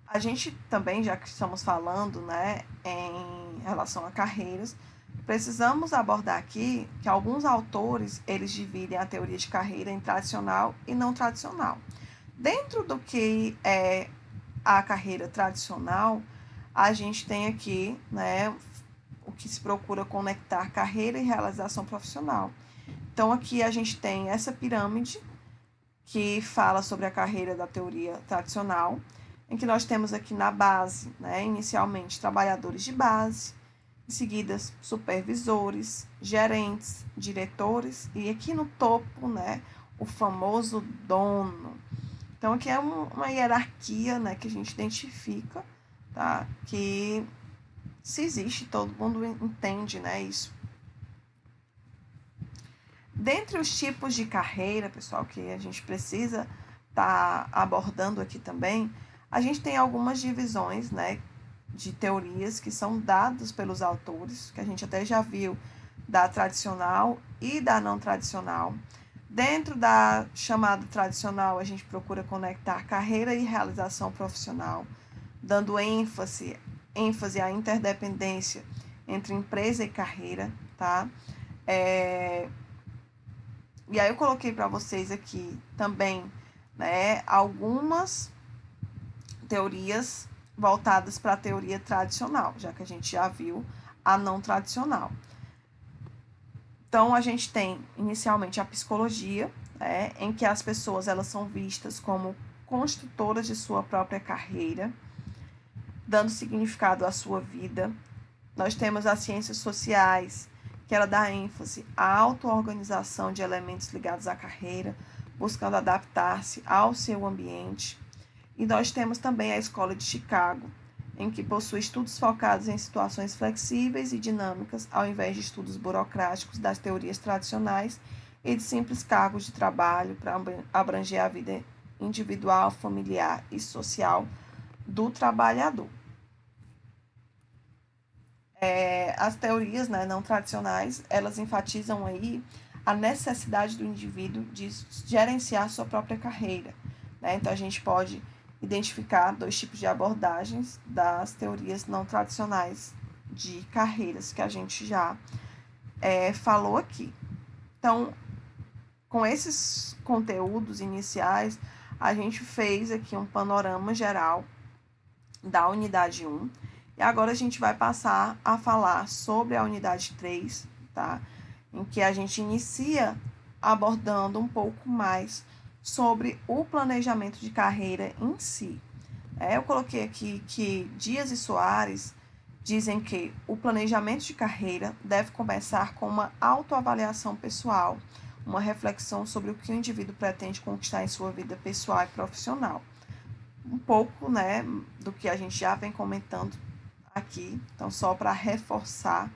A gente também, já que estamos falando, né, em relação a carreiras, precisamos abordar aqui que alguns autores, eles dividem a teoria de carreira em tradicional e não tradicional. Dentro do que é a carreira tradicional, a gente tem aqui, né, o que se procura conectar carreira e realização profissional. Então, aqui a gente tem essa pirâmide que fala sobre a carreira da teoria tradicional, em que nós temos aqui na base, né, inicialmente, trabalhadores de base, em seguida, supervisores, gerentes, diretores, e aqui no topo, né, o famoso dono. Então, aqui é uma hierarquia, né, que a gente identifica, tá? Que se existe, todo mundo entende, né, isso. Dentre os tipos de carreira, pessoal, que a gente precisa estar abordando aqui também, a gente tem algumas divisões, né, de teorias que são dadas pelos autores, que a gente até já viu da tradicional e da não tradicional. Dentro da chamada tradicional, a gente procura conectar carreira e realização profissional, dando ênfase à interdependência entre empresa e carreira, tá? E aí eu coloquei para vocês aqui também, né, algumas teorias voltadas para a teoria tradicional, já que a gente já viu a não tradicional. Então, a gente tem inicialmente a psicologia, né, em que as pessoas, elas são vistas como construtoras de sua própria carreira, dando significado à sua vida. Nós temos as ciências sociais, que ela dá ênfase à auto-organização de elementos ligados à carreira, buscando adaptar-se ao seu ambiente. E nós temos também a Escola de Chicago, em que possui estudos focados em situações flexíveis e dinâmicas, ao invés de estudos burocráticos das teorias tradicionais e de simples cargos de trabalho para abranger a vida individual, familiar e social do trabalhador. As teorias, né, não tradicionais, elas enfatizam aí a necessidade do indivíduo de gerenciar sua própria carreira, né? Então, a gente pode identificar dois tipos de abordagens das teorias não tradicionais de carreiras que a gente já falou aqui. Então, com esses conteúdos iniciais, a gente fez aqui um panorama geral da unidade 1. E agora a gente vai passar a falar sobre a unidade 3, tá? Em que a gente inicia abordando um pouco mais sobre o planejamento de carreira em si. Eu coloquei aqui que Dias e Soares dizem que o planejamento de carreira deve começar com uma autoavaliação pessoal, uma reflexão sobre o que o indivíduo pretende conquistar em sua vida pessoal e profissional. Um pouco, né, do que a gente já vem comentando aqui, então só para reforçar.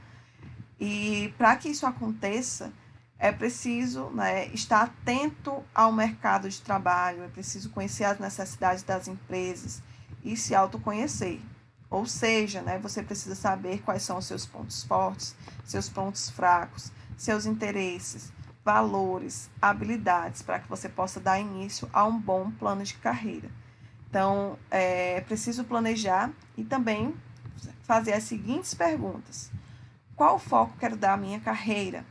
E para que isso aconteça, é preciso, né, estar atento ao mercado de trabalho, é preciso conhecer as necessidades das empresas e se autoconhecer. Ou seja, né, você precisa saber quais são os seus pontos fortes, seus pontos fracos, seus interesses, valores, habilidades, para que você possa dar início a um bom plano de carreira. Então, é preciso planejar e também fazer as seguintes perguntas. Qual foco quero dar à minha carreira?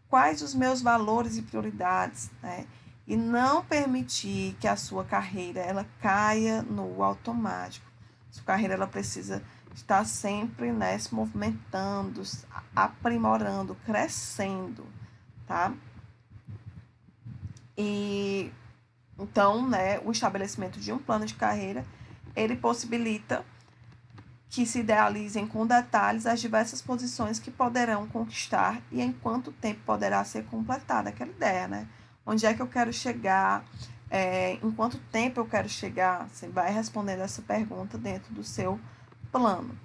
quais os meus valores e prioridades, né? E não permitir que a sua carreira ela caia no automático. Sua carreira ela precisa estar sempre, né, se movimentando, aprimorando, crescendo, tá? E então, né, o estabelecimento de um plano de carreira, ele possibilita que se idealizem com detalhes as diversas posições que poderão conquistar e em quanto tempo poderá ser completada aquela ideia, né? Onde é que eu quero chegar, em quanto tempo eu quero chegar, você vai respondendo essa pergunta dentro do seu plano.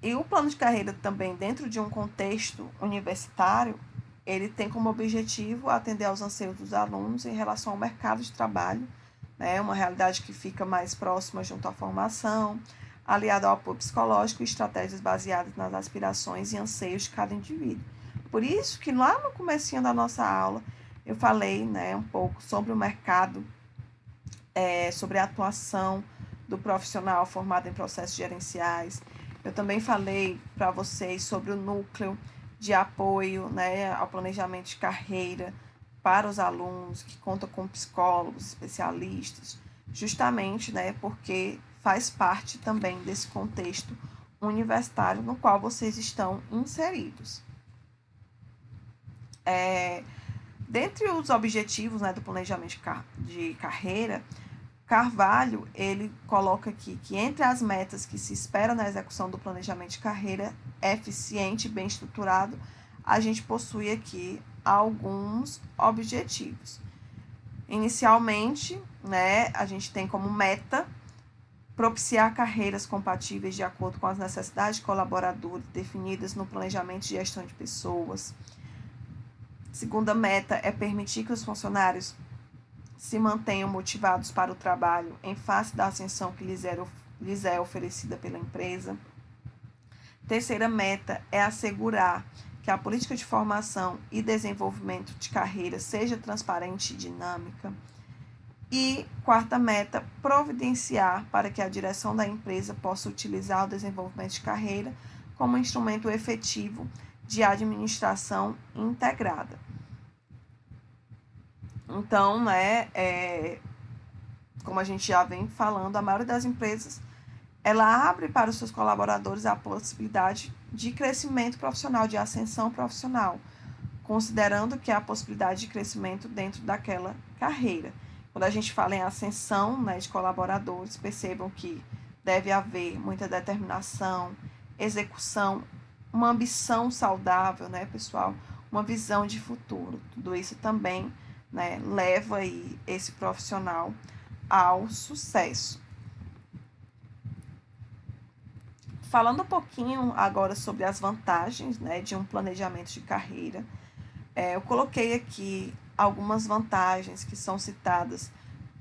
E o plano de carreira também, dentro de um contexto universitário, ele tem como objetivo atender aos anseios dos alunos em relação ao mercado de trabalho, né? Uma realidade que fica mais próxima junto à formação, aliada ao apoio psicológico e estratégias baseadas nas aspirações e anseios de cada indivíduo. Por isso que lá no comecinho da nossa aula eu falei, né, um pouco sobre o mercado, sobre a atuação do profissional formado em processos gerenciais. Eu também falei para vocês sobre o núcleo de apoio, né, ao planejamento de carreira para os alunos, que conta com psicólogos, especialistas, justamente, né, porque faz parte também desse contexto universitário no qual vocês estão inseridos. Dentre os objetivos, né, do planejamento de carreira, Carvalho, ele coloca aqui que entre as metas que se espera na execução do planejamento de carreira eficiente e bem estruturado, a gente possui aqui alguns objetivos. Inicialmente, né, a gente tem como meta propiciar carreiras compatíveis de acordo com as necessidades de colaboradores definidas no planejamento de gestão de pessoas. Segunda meta é permitir que os funcionários se mantenham motivados para o trabalho em face da ascensão que lhes é oferecida pela empresa. Terceira meta é assegurar que a política de formação e desenvolvimento de carreira seja transparente e dinâmica. E quarta meta, providenciar para que a direção da empresa possa utilizar o desenvolvimento de carreira como instrumento efetivo de administração integrada. Então, né, como a gente já vem falando, a maioria das empresas, ela abre para os seus colaboradores a possibilidade de crescimento profissional, de ascensão profissional, considerando que há a possibilidade de crescimento dentro daquela carreira. Quando a gente fala em ascensão, né, de colaboradores, percebam que deve haver muita determinação, execução, uma ambição saudável, né, pessoal? Uma visão de futuro. Tudo isso também, né, leva aí esse profissional ao sucesso. Falando um pouquinho agora sobre as vantagens, né, de um planejamento de carreira, eu coloquei aqui algumas vantagens que são citadas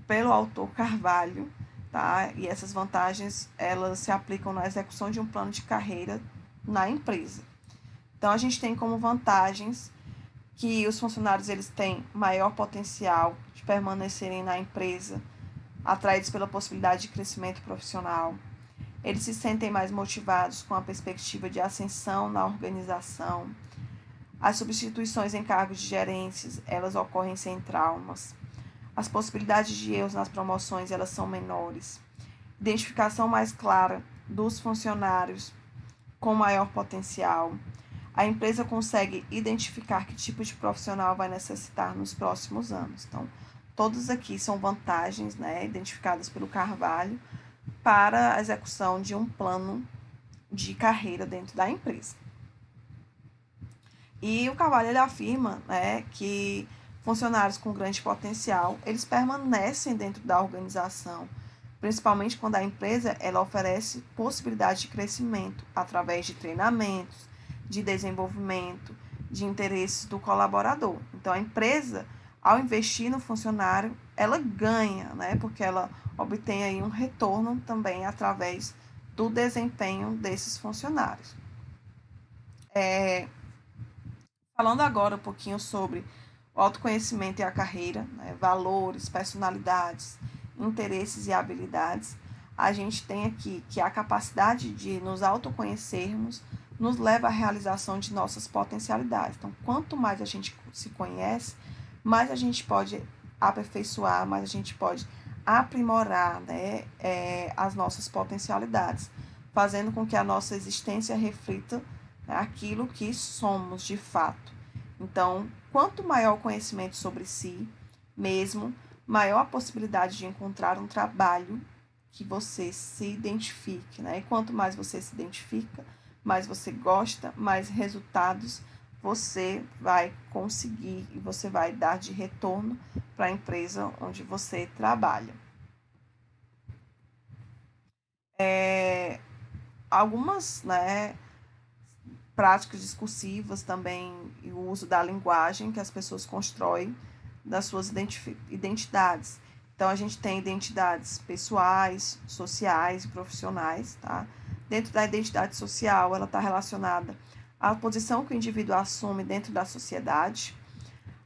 pelo autor Carvalho, tá? E essas vantagens, elas se aplicam na execução de um plano de carreira na empresa. Então, a gente tem como vantagens que os funcionários eles têm maior potencial de permanecerem na empresa, atraídos pela possibilidade de crescimento profissional. Eles se sentem mais motivados com a perspectiva de ascensão na organização. As substituições em cargos de gerências, elas ocorrem sem traumas. As possibilidades de erros nas promoções, elas são menores. Identificação mais clara dos funcionários com maior potencial. A empresa consegue identificar que tipo de profissional vai necessitar nos próximos anos. Então, todos aqui são vantagens, né, identificadas pelo Carvalho para a execução de um plano de carreira dentro da empresa. E o Carvalho ele afirma, né, que funcionários com grande potencial, eles permanecem dentro da organização, principalmente quando a empresa ela oferece possibilidade de crescimento através de treinamentos, de desenvolvimento, de interesses do colaborador. Então, a empresa, ao investir no funcionário, ela ganha, né, porque ela obtém aí um retorno também através do desempenho desses funcionários. Falando agora um pouquinho sobre o autoconhecimento e a carreira, né, valores, personalidades, interesses e habilidades, a gente tem aqui que a capacidade de nos autoconhecermos nos leva à realização de nossas potencialidades. Então, quanto mais a gente se conhece, mais a gente pode aperfeiçoar, mais a gente pode aprimorar, né, as nossas potencialidades, fazendo com que a nossa existência reflita, né, aquilo que somos de fato. Então, quanto maior o conhecimento sobre si mesmo, maior a possibilidade de encontrar um trabalho que você se identifique, né? E quanto mais você se identifica, mais você gosta, mais resultados você vai conseguir e você vai dar de retorno para a empresa onde você trabalha. Algumas, né, práticas discursivas também e o uso da linguagem que as pessoas constroem das suas identidades. Então, a gente tem identidades pessoais, sociais e profissionais, tá? Dentro da identidade social, ela está relacionada à posição que o indivíduo assume dentro da sociedade.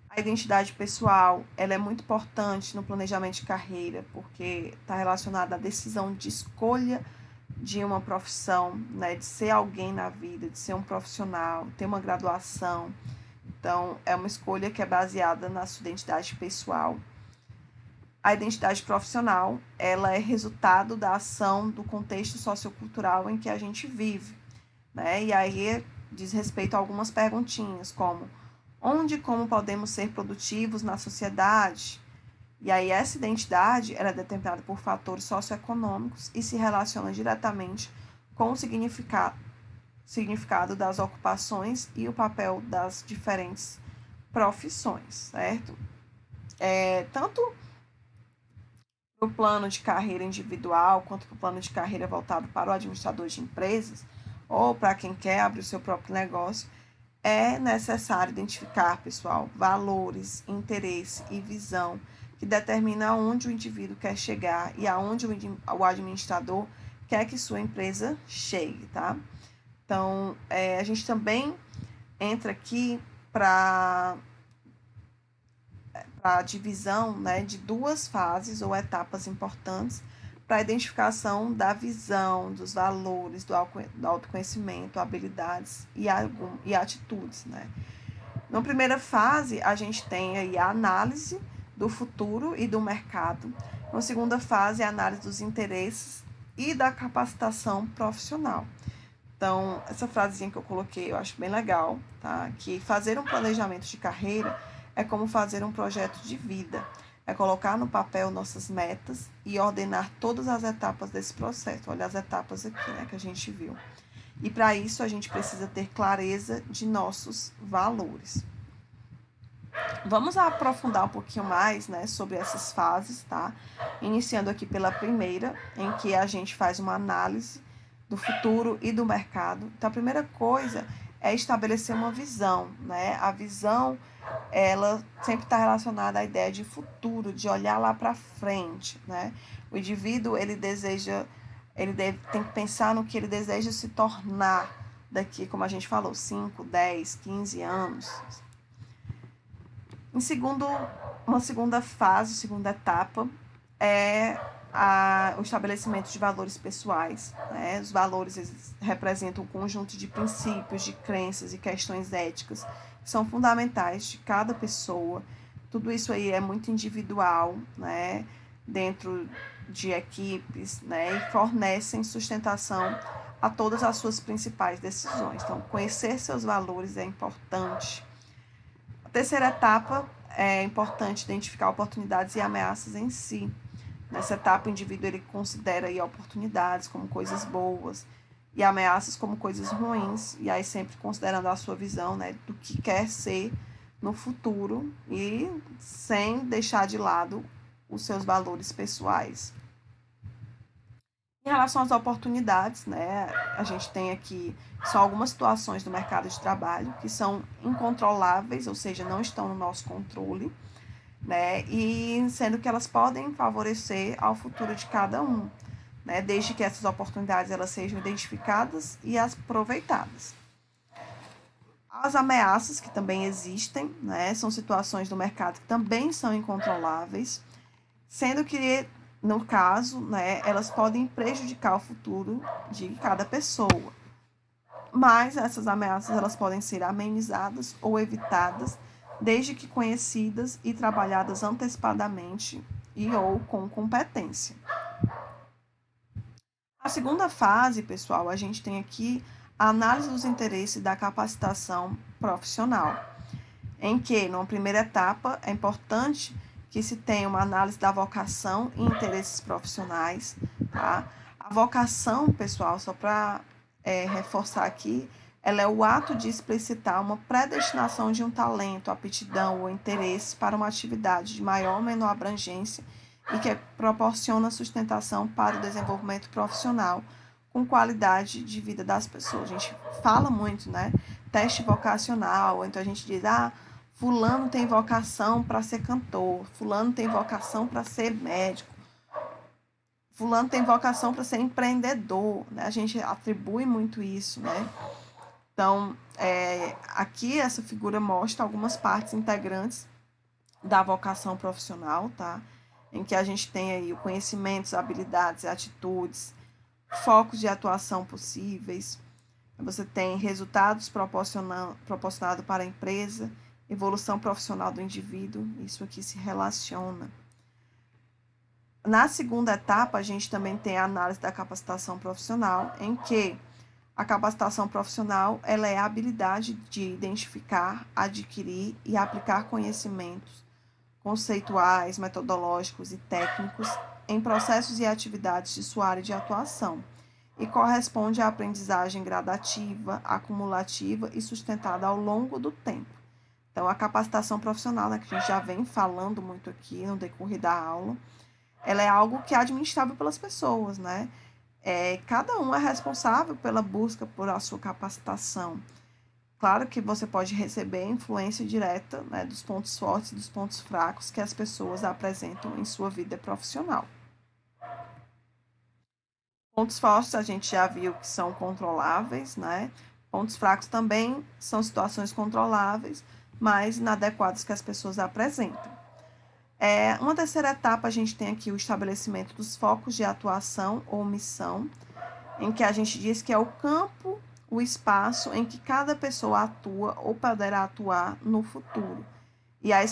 A identidade pessoal, ela é muito importante no planejamento de carreira, porque está relacionada à decisão de escolha de uma profissão, né, de ser alguém na vida, de ser um profissional, ter uma graduação. Então, é uma escolha que é baseada na sua identidade pessoal. A identidade profissional, ela é resultado da ação do contexto sociocultural em que a gente vive, né? E aí diz respeito a algumas perguntinhas, como onde e como podemos ser produtivos na sociedade? E aí essa identidade ela é determinada por fatores socioeconômicos e se relaciona diretamente com o significado das ocupações e o papel das diferentes profissões, certo? Tanto para o plano de carreira individual, quanto para o plano de carreira voltado para o administrador de empresas, ou para quem quer abrir o seu próprio negócio, é necessário identificar, pessoal, valores, interesse e visão que determina aonde o indivíduo quer chegar e aonde o administrador quer que sua empresa chegue, tá? Então, a gente também entra aqui para a divisão, né, de duas fases ou etapas importantes para a identificação da visão, dos valores, do autoconhecimento, habilidades e atitudes, né? Na primeira fase, a gente tem aí a análise do futuro e do mercado. Na segunda fase, a análise dos interesses e da capacitação profissional. Então, essa frasezinha que eu coloquei, eu acho bem legal, tá? Que fazer um planejamento de carreira é como fazer um projeto de vida. É colocar no papel nossas metas e ordenar todas as etapas desse processo. Olha as etapas aqui, né, que a gente viu. E para isso, a gente precisa ter clareza de nossos valores. Vamos aprofundar um pouquinho mais, né, sobre essas fases, tá? Iniciando aqui pela primeira, em que a gente faz uma análise do futuro e do mercado. Então, a primeira coisa é estabelecer uma visão, né? A visão, ela sempre está relacionada à ideia de futuro, de olhar lá para frente, né? O indivíduo, tem que pensar no que ele deseja se tornar daqui, como a gente falou, 5, 10, 15 anos. Uma segunda fase, segunda etapa, é o estabelecimento de valores pessoais, né? Os valores representam um conjunto de princípios, de crenças e questões éticas que são fundamentais de cada pessoa. Tudo isso aí é muito individual, né? Dentro de equipes, né? E fornecem sustentação a todas as suas principais decisões. Então, conhecer seus valores é importante. A terceira etapa é importante identificar oportunidades e ameaças em si. Nessa etapa, o indivíduo ele considera aí oportunidades como coisas boas e ameaças como coisas ruins, e aí sempre considerando a sua visão, né, do que quer ser no futuro e sem deixar de lado os seus valores pessoais. Em relação às oportunidades, né, a gente tem aqui só algumas situações do mercado de trabalho que são incontroláveis, ou seja, não estão no nosso controle, né, e sendo que elas podem favorecer ao futuro de cada um, né, desde que essas oportunidades elas sejam identificadas e aproveitadas. As ameaças que também existem, né, são situações do mercado que também são incontroláveis, sendo que no caso, né, elas podem prejudicar o futuro de cada pessoa. mas essas ameaças elas podem ser amenizadas ou evitadas, desde que conhecidas e trabalhadas antecipadamente e ou com competência. A segunda fase, pessoal, a gente tem aqui a análise dos interesses da capacitação profissional, em que, numa primeira etapa, é importante que se tenha uma análise da vocação e interesses profissionais, tá? A vocação, pessoal, só para reforçar aqui, ela é o ato de explicitar uma predestinação de um talento, aptidão ou interesse para uma atividade de maior ou menor abrangência e que proporciona sustentação para o desenvolvimento profissional com qualidade de vida das pessoas. A gente fala muito, né? Teste vocacional, então a gente diz, fulano tem vocação para ser cantor, fulano tem vocação para ser médico, fulano tem vocação para ser empreendedor, né? A gente atribui muito isso, né? Então, aqui essa figura mostra algumas partes integrantes da vocação profissional, tá? Em que a gente tem aí o conhecimentos, habilidades, atitudes, focos de atuação possíveis. Você tem resultados proporcionados para a empresa, evolução profissional do indivíduo, isso aqui se relaciona. Na segunda etapa, a gente também tem a análise da capacitação profissional, em que a capacitação profissional ela é a habilidade de identificar, adquirir e aplicar conhecimentos conceituais, metodológicos e técnicos em processos e atividades de sua área de atuação e corresponde à aprendizagem gradativa, acumulativa e sustentada ao longo do tempo. Então, a capacitação profissional, né, que a gente já vem falando muito aqui no decorrer da aula, ela é algo que é administrável pelas pessoas, né? Cada um é responsável pela busca por a sua capacitação. Claro que você pode receber influência direta, né, dos pontos fortes e dos pontos fracos que as pessoas apresentam em sua vida profissional. Pontos fortes a gente já viu que são controláveis, né? Pontos fracos também são situações controláveis, mas inadequadas que as pessoas apresentam. Uma terceira etapa, a gente tem aqui o estabelecimento dos focos de atuação ou missão, em que a gente diz que é o campo, o espaço em que cada pessoa atua ou poderá atuar no futuro, e a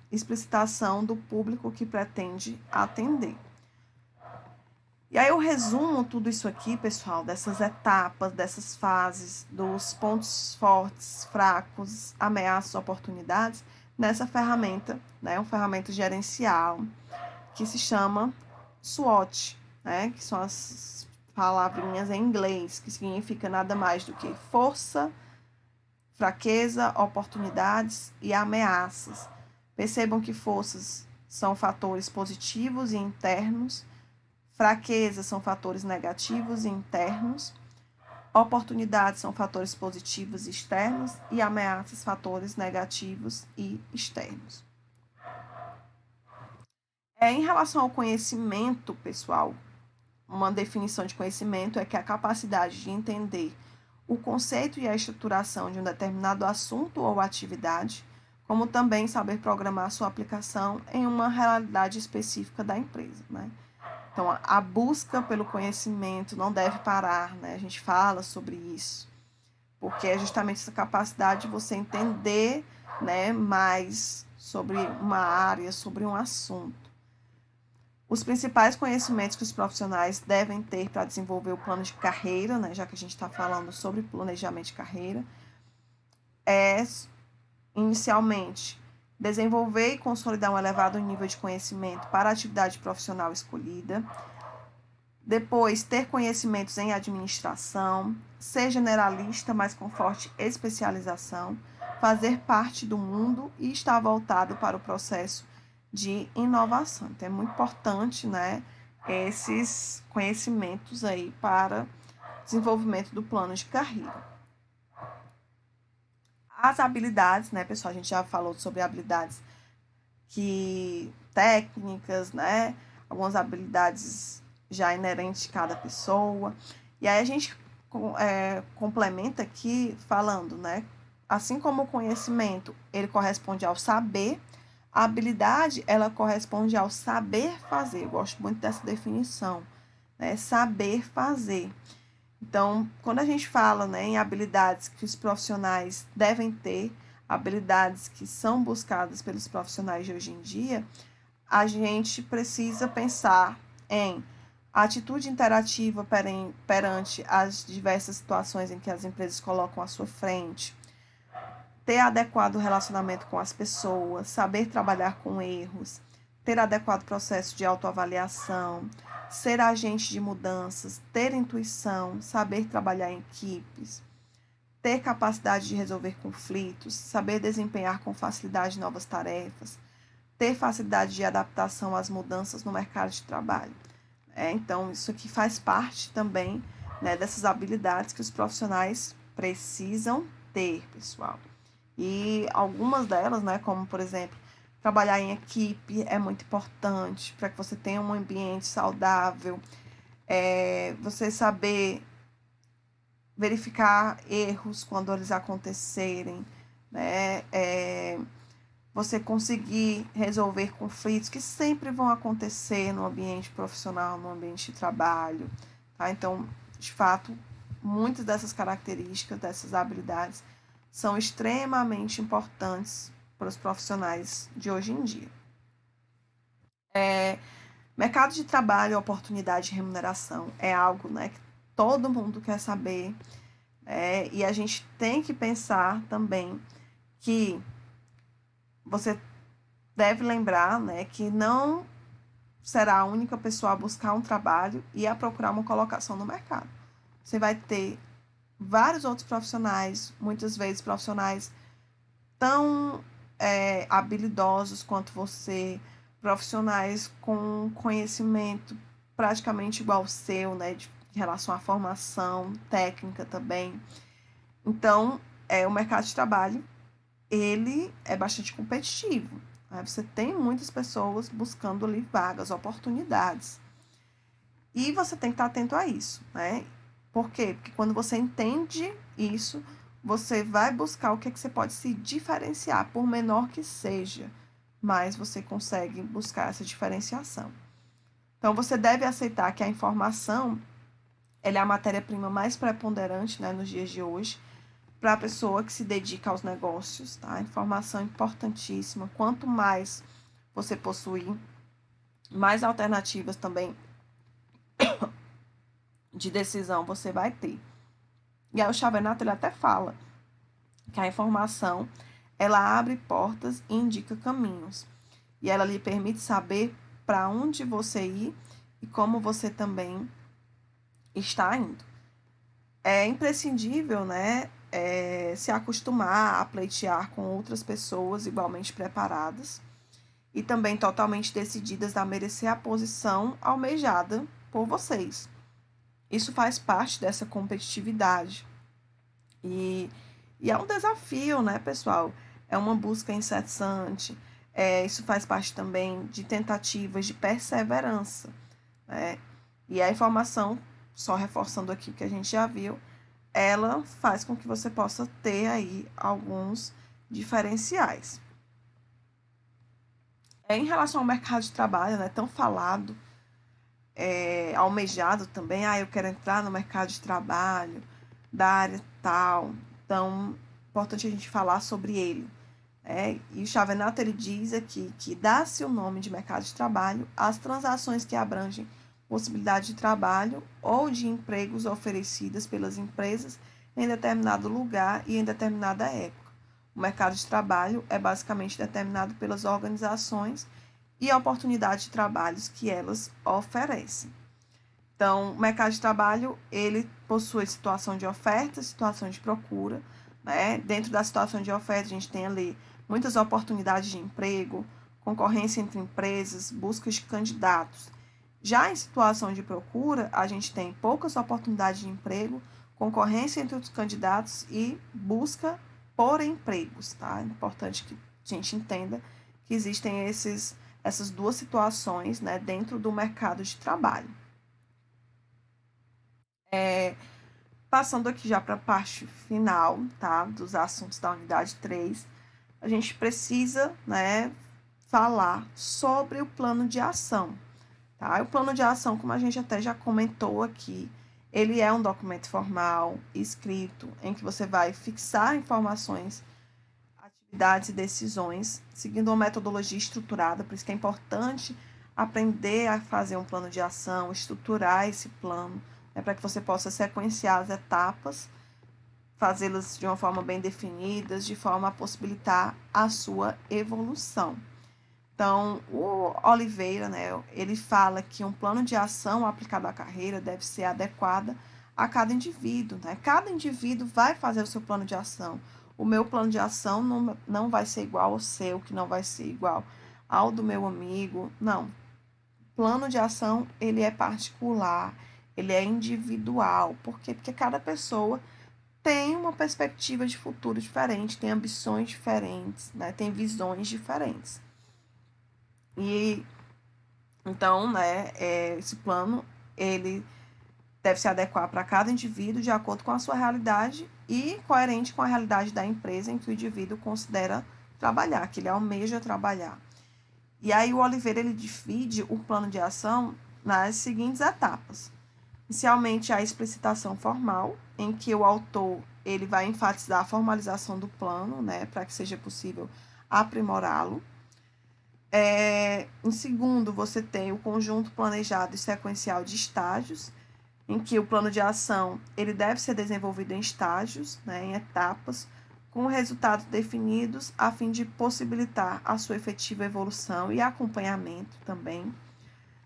explicitação do público que pretende atender. E aí eu resumo tudo isso aqui, pessoal, dessas etapas, dessas fases, dos pontos fortes, fracos, ameaças, oportunidades, nessa ferramenta, né, uma ferramenta gerencial, que se chama SWOT, né, que são as palavrinhas em inglês, que significa nada mais do que força, fraqueza, oportunidades e ameaças. Percebam que forças são fatores positivos e internos, fraquezas são fatores negativos e internos, oportunidades são fatores positivos e externos e ameaças, fatores negativos e externos. Em relação ao conhecimento, pessoal, uma definição de conhecimento é que a capacidade de entender o conceito e a estruturação de um determinado assunto ou atividade, como também saber programar sua aplicação em uma realidade específica da empresa, né? Então, a busca pelo conhecimento não deve parar, né? A gente fala sobre isso, porque é justamente essa capacidade de você entender, né, mais sobre uma área, sobre um assunto. Os principais conhecimentos que os profissionais devem ter para desenvolver o plano de carreira, né, já que a gente está falando sobre planejamento de carreira, inicialmente, desenvolver e consolidar um elevado nível de conhecimento para a atividade profissional escolhida. Depois, ter conhecimentos em administração, ser generalista, mas com forte especialização, fazer parte do mundo e estar voltado para o processo de inovação. Então, é muito importante, né, esses conhecimentos aí para desenvolvimento do plano de carreira. As habilidades, né, pessoal, a gente já falou sobre habilidades técnicas, né, algumas habilidades já inerentes de cada pessoa. E aí a gente complementa aqui falando, né, assim como o conhecimento, ele corresponde ao saber, a habilidade, ela corresponde ao saber fazer. Eu gosto muito dessa definição, né, saber fazer. Então, quando a gente fala, né, em habilidades que os profissionais devem ter, habilidades que são buscadas pelos profissionais de hoje em dia, a gente precisa pensar em atitude interativa perante as diversas situações em que as empresas colocam à sua frente, ter adequado relacionamento com as pessoas, saber trabalhar com erros, ter adequado processo de autoavaliação, ser agente de mudanças, ter intuição, saber trabalhar em equipes, ter capacidade de resolver conflitos, saber desempenhar com facilidade novas tarefas, ter facilidade de adaptação às mudanças no mercado de trabalho. Então, isso aqui faz parte também, né, dessas habilidades que os profissionais precisam ter, pessoal. E algumas delas, né, como por exemplo, trabalhar em equipe é muito importante para que você tenha um ambiente saudável, você saber verificar erros quando eles acontecerem, né, você conseguir resolver conflitos que sempre vão acontecer no ambiente profissional, no ambiente de trabalho, tá? Então, de fato, muitas dessas características, dessas habilidades, são extremamente importantes para os profissionais de hoje em dia. Mercado de trabalho, oportunidade de remuneração é algo, né, que todo mundo quer saber, e a gente tem que pensar também que você deve lembrar, né, que não será a única pessoa a buscar um trabalho e a procurar uma colocação no mercado. Você vai ter vários outros profissionais, muitas vezes profissionais tão habilidosos quanto você, profissionais com conhecimento praticamente igual ao seu, né, de relação à formação técnica também. Então, o mercado de trabalho, ele é bastante competitivo. Né? Você tem muitas pessoas buscando ali vagas, oportunidades. E você tem que estar atento a isso, né? Por quê? Porque quando você entende isso, você vai buscar o que, é que você pode se diferenciar, por menor que seja, mas você consegue buscar essa diferenciação. Então, você deve aceitar que a informação ela é a matéria-prima mais preponderante, né, nos dias de hoje, para a pessoa que se dedica aos negócios, tá? Informação importantíssima. Quanto mais você possuir, mais alternativas também de decisão você vai ter. E aí o Xavenato ele até fala que a informação ela abre portas e indica caminhos. E ela lhe permite saber para onde você ir e como você também está indo. É imprescindível, né, se acostumar a pleitear com outras pessoas igualmente preparadas e também totalmente decididas a merecer a posição almejada por vocês. Isso faz parte dessa competitividade. E, e é um desafio, né, pessoal? É uma busca incessante. Isso faz parte também de tentativas de perseverança, né? E a informação, só reforçando aqui o que a gente já viu, ela faz com que você possa ter aí alguns diferenciais. Em relação ao mercado de trabalho, né, tão falado, almejado também, eu quero entrar no mercado de trabalho, da área tal, então, importante a gente falar sobre ele. E o Xavenato ele diz aqui que dá-se o nome de mercado de trabalho às transações que abrangem possibilidade de trabalho ou de empregos oferecidas pelas empresas em determinado lugar e em determinada época. O mercado de trabalho é basicamente determinado pelas organizações e a oportunidade de trabalhos que elas oferecem. Então, o mercado de trabalho, ele possui situação de oferta, situação de procura, né? Dentro da situação de oferta, a gente tem ali muitas oportunidades de emprego, concorrência entre empresas, busca de candidatos. Já em situação de procura, a gente tem poucas oportunidades de emprego, concorrência entre os candidatos e busca por empregos, tá? É importante que a gente entenda que existem essas duas situações, né, dentro do mercado de trabalho. Passando aqui já para a parte final, tá, dos assuntos da unidade 3, a gente precisa, né, falar sobre o plano de ação. Tá? O plano de ação, como a gente até já comentou aqui, Ele é um documento formal, escrito, em que você vai fixar informações, atividades e decisões, seguindo uma metodologia estruturada. Por isso que é importante aprender a fazer um plano de ação, estruturar esse plano, né, para que você possa sequenciar as etapas, fazê-las de uma forma bem definida, de forma a possibilitar a sua evolução. Então, o Oliveira, né, ele fala que um plano de ação aplicado à carreira deve ser adequado a cada indivíduo, né? Cada indivíduo vai fazer o seu plano de ação. O meu plano de ação não vai ser igual ao seu, que não vai ser igual ao do meu amigo. Não. Plano de ação, ele é particular, ele é individual. Por quê? Porque cada pessoa tem uma perspectiva de futuro diferente, tem ambições diferentes, né? Tem visões diferentes. E então, né, esse plano, ele deve se adequar para cada indivíduo de acordo com a sua realidade e coerente com a realidade da empresa em que o indivíduo considera trabalhar, que ele almeja trabalhar. E aí o Oliveira, ele divide o plano de ação nas seguintes etapas. Inicialmente, a explicitação formal, em que o autor ele vai enfatizar a formalização do plano, né, para que seja possível aprimorá-lo. Em segundo, você tem o conjunto planejado e sequencial de estágios, em que o plano de ação ele deve ser desenvolvido em estágios, né, em etapas, com resultados definidos a fim de possibilitar a sua efetiva evolução e acompanhamento também.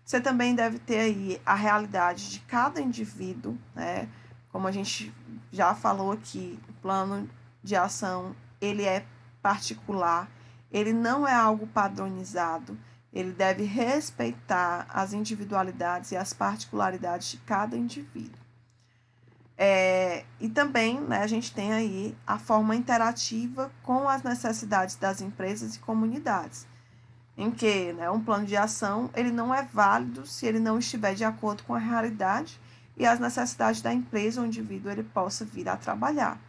Você também deve ter aí a realidade de cada indivíduo, né? Como a gente já falou aqui, o plano de ação ele é particular, ele não é algo padronizado, ele deve respeitar as individualidades e as particularidades de cada indivíduo. E também, né, a gente tem aí a forma interativa com as necessidades das empresas e comunidades, em que, né, um plano de ação ele não é válido se ele não estiver de acordo com a realidade e as necessidades da empresa ou indivíduo ele possa vir a trabalhar.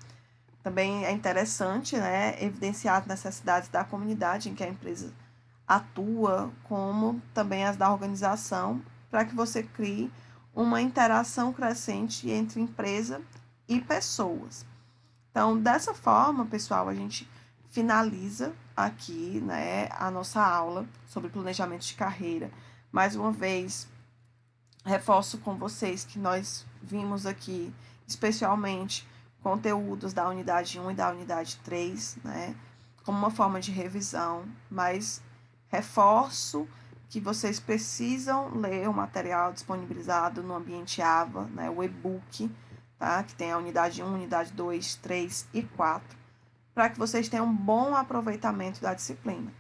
Também é interessante, né, evidenciar as necessidades da comunidade em que a empresa atua, como também as da organização, para que você crie uma interação crescente entre empresa e pessoas. Então, dessa forma, pessoal, a gente finaliza aqui, né, a nossa aula sobre planejamento de carreira. Mais uma vez, reforço com vocês que nós vimos aqui, especialmente, conteúdos da unidade 1 e da unidade 3, né, como uma forma de revisão, mas reforço que vocês precisam ler o material disponibilizado no ambiente AVA, né, o e-book, tá, que tem a unidade 1, unidade 2, 3 e 4, para que vocês tenham um bom aproveitamento da disciplina.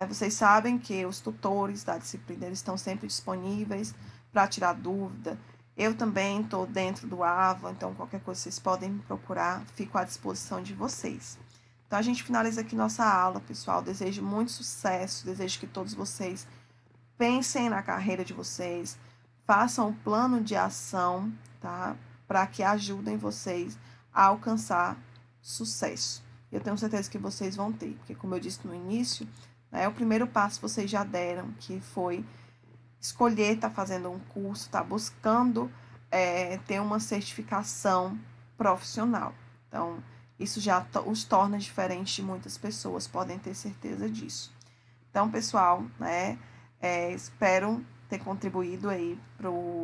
Vocês sabem que os tutores da disciplina eles estão sempre disponíveis para tirar dúvida. Eu também estou dentro do AVA, então qualquer coisa vocês podem me procurar, fico à disposição de vocês. Então a gente finaliza aqui nossa aula, pessoal. Desejo muito sucesso, desejo que todos vocês pensem na carreira de vocês, façam um plano de ação, tá? Para que ajudem vocês a alcançar sucesso. Eu tenho certeza que vocês vão ter, porque como eu disse no início, né, o primeiro passo vocês já deram, que foi escolher estar fazendo um curso, estar buscando ter uma certificação profissional. Então, isso já os torna diferentes de muitas pessoas, podem ter certeza disso. Então, pessoal, né, espero ter contribuído aí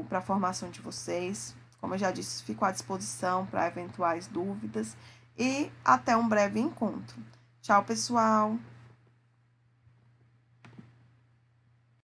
para a formação de vocês. Como eu já disse, fico à disposição para eventuais dúvidas e até um breve encontro. Tchau, pessoal!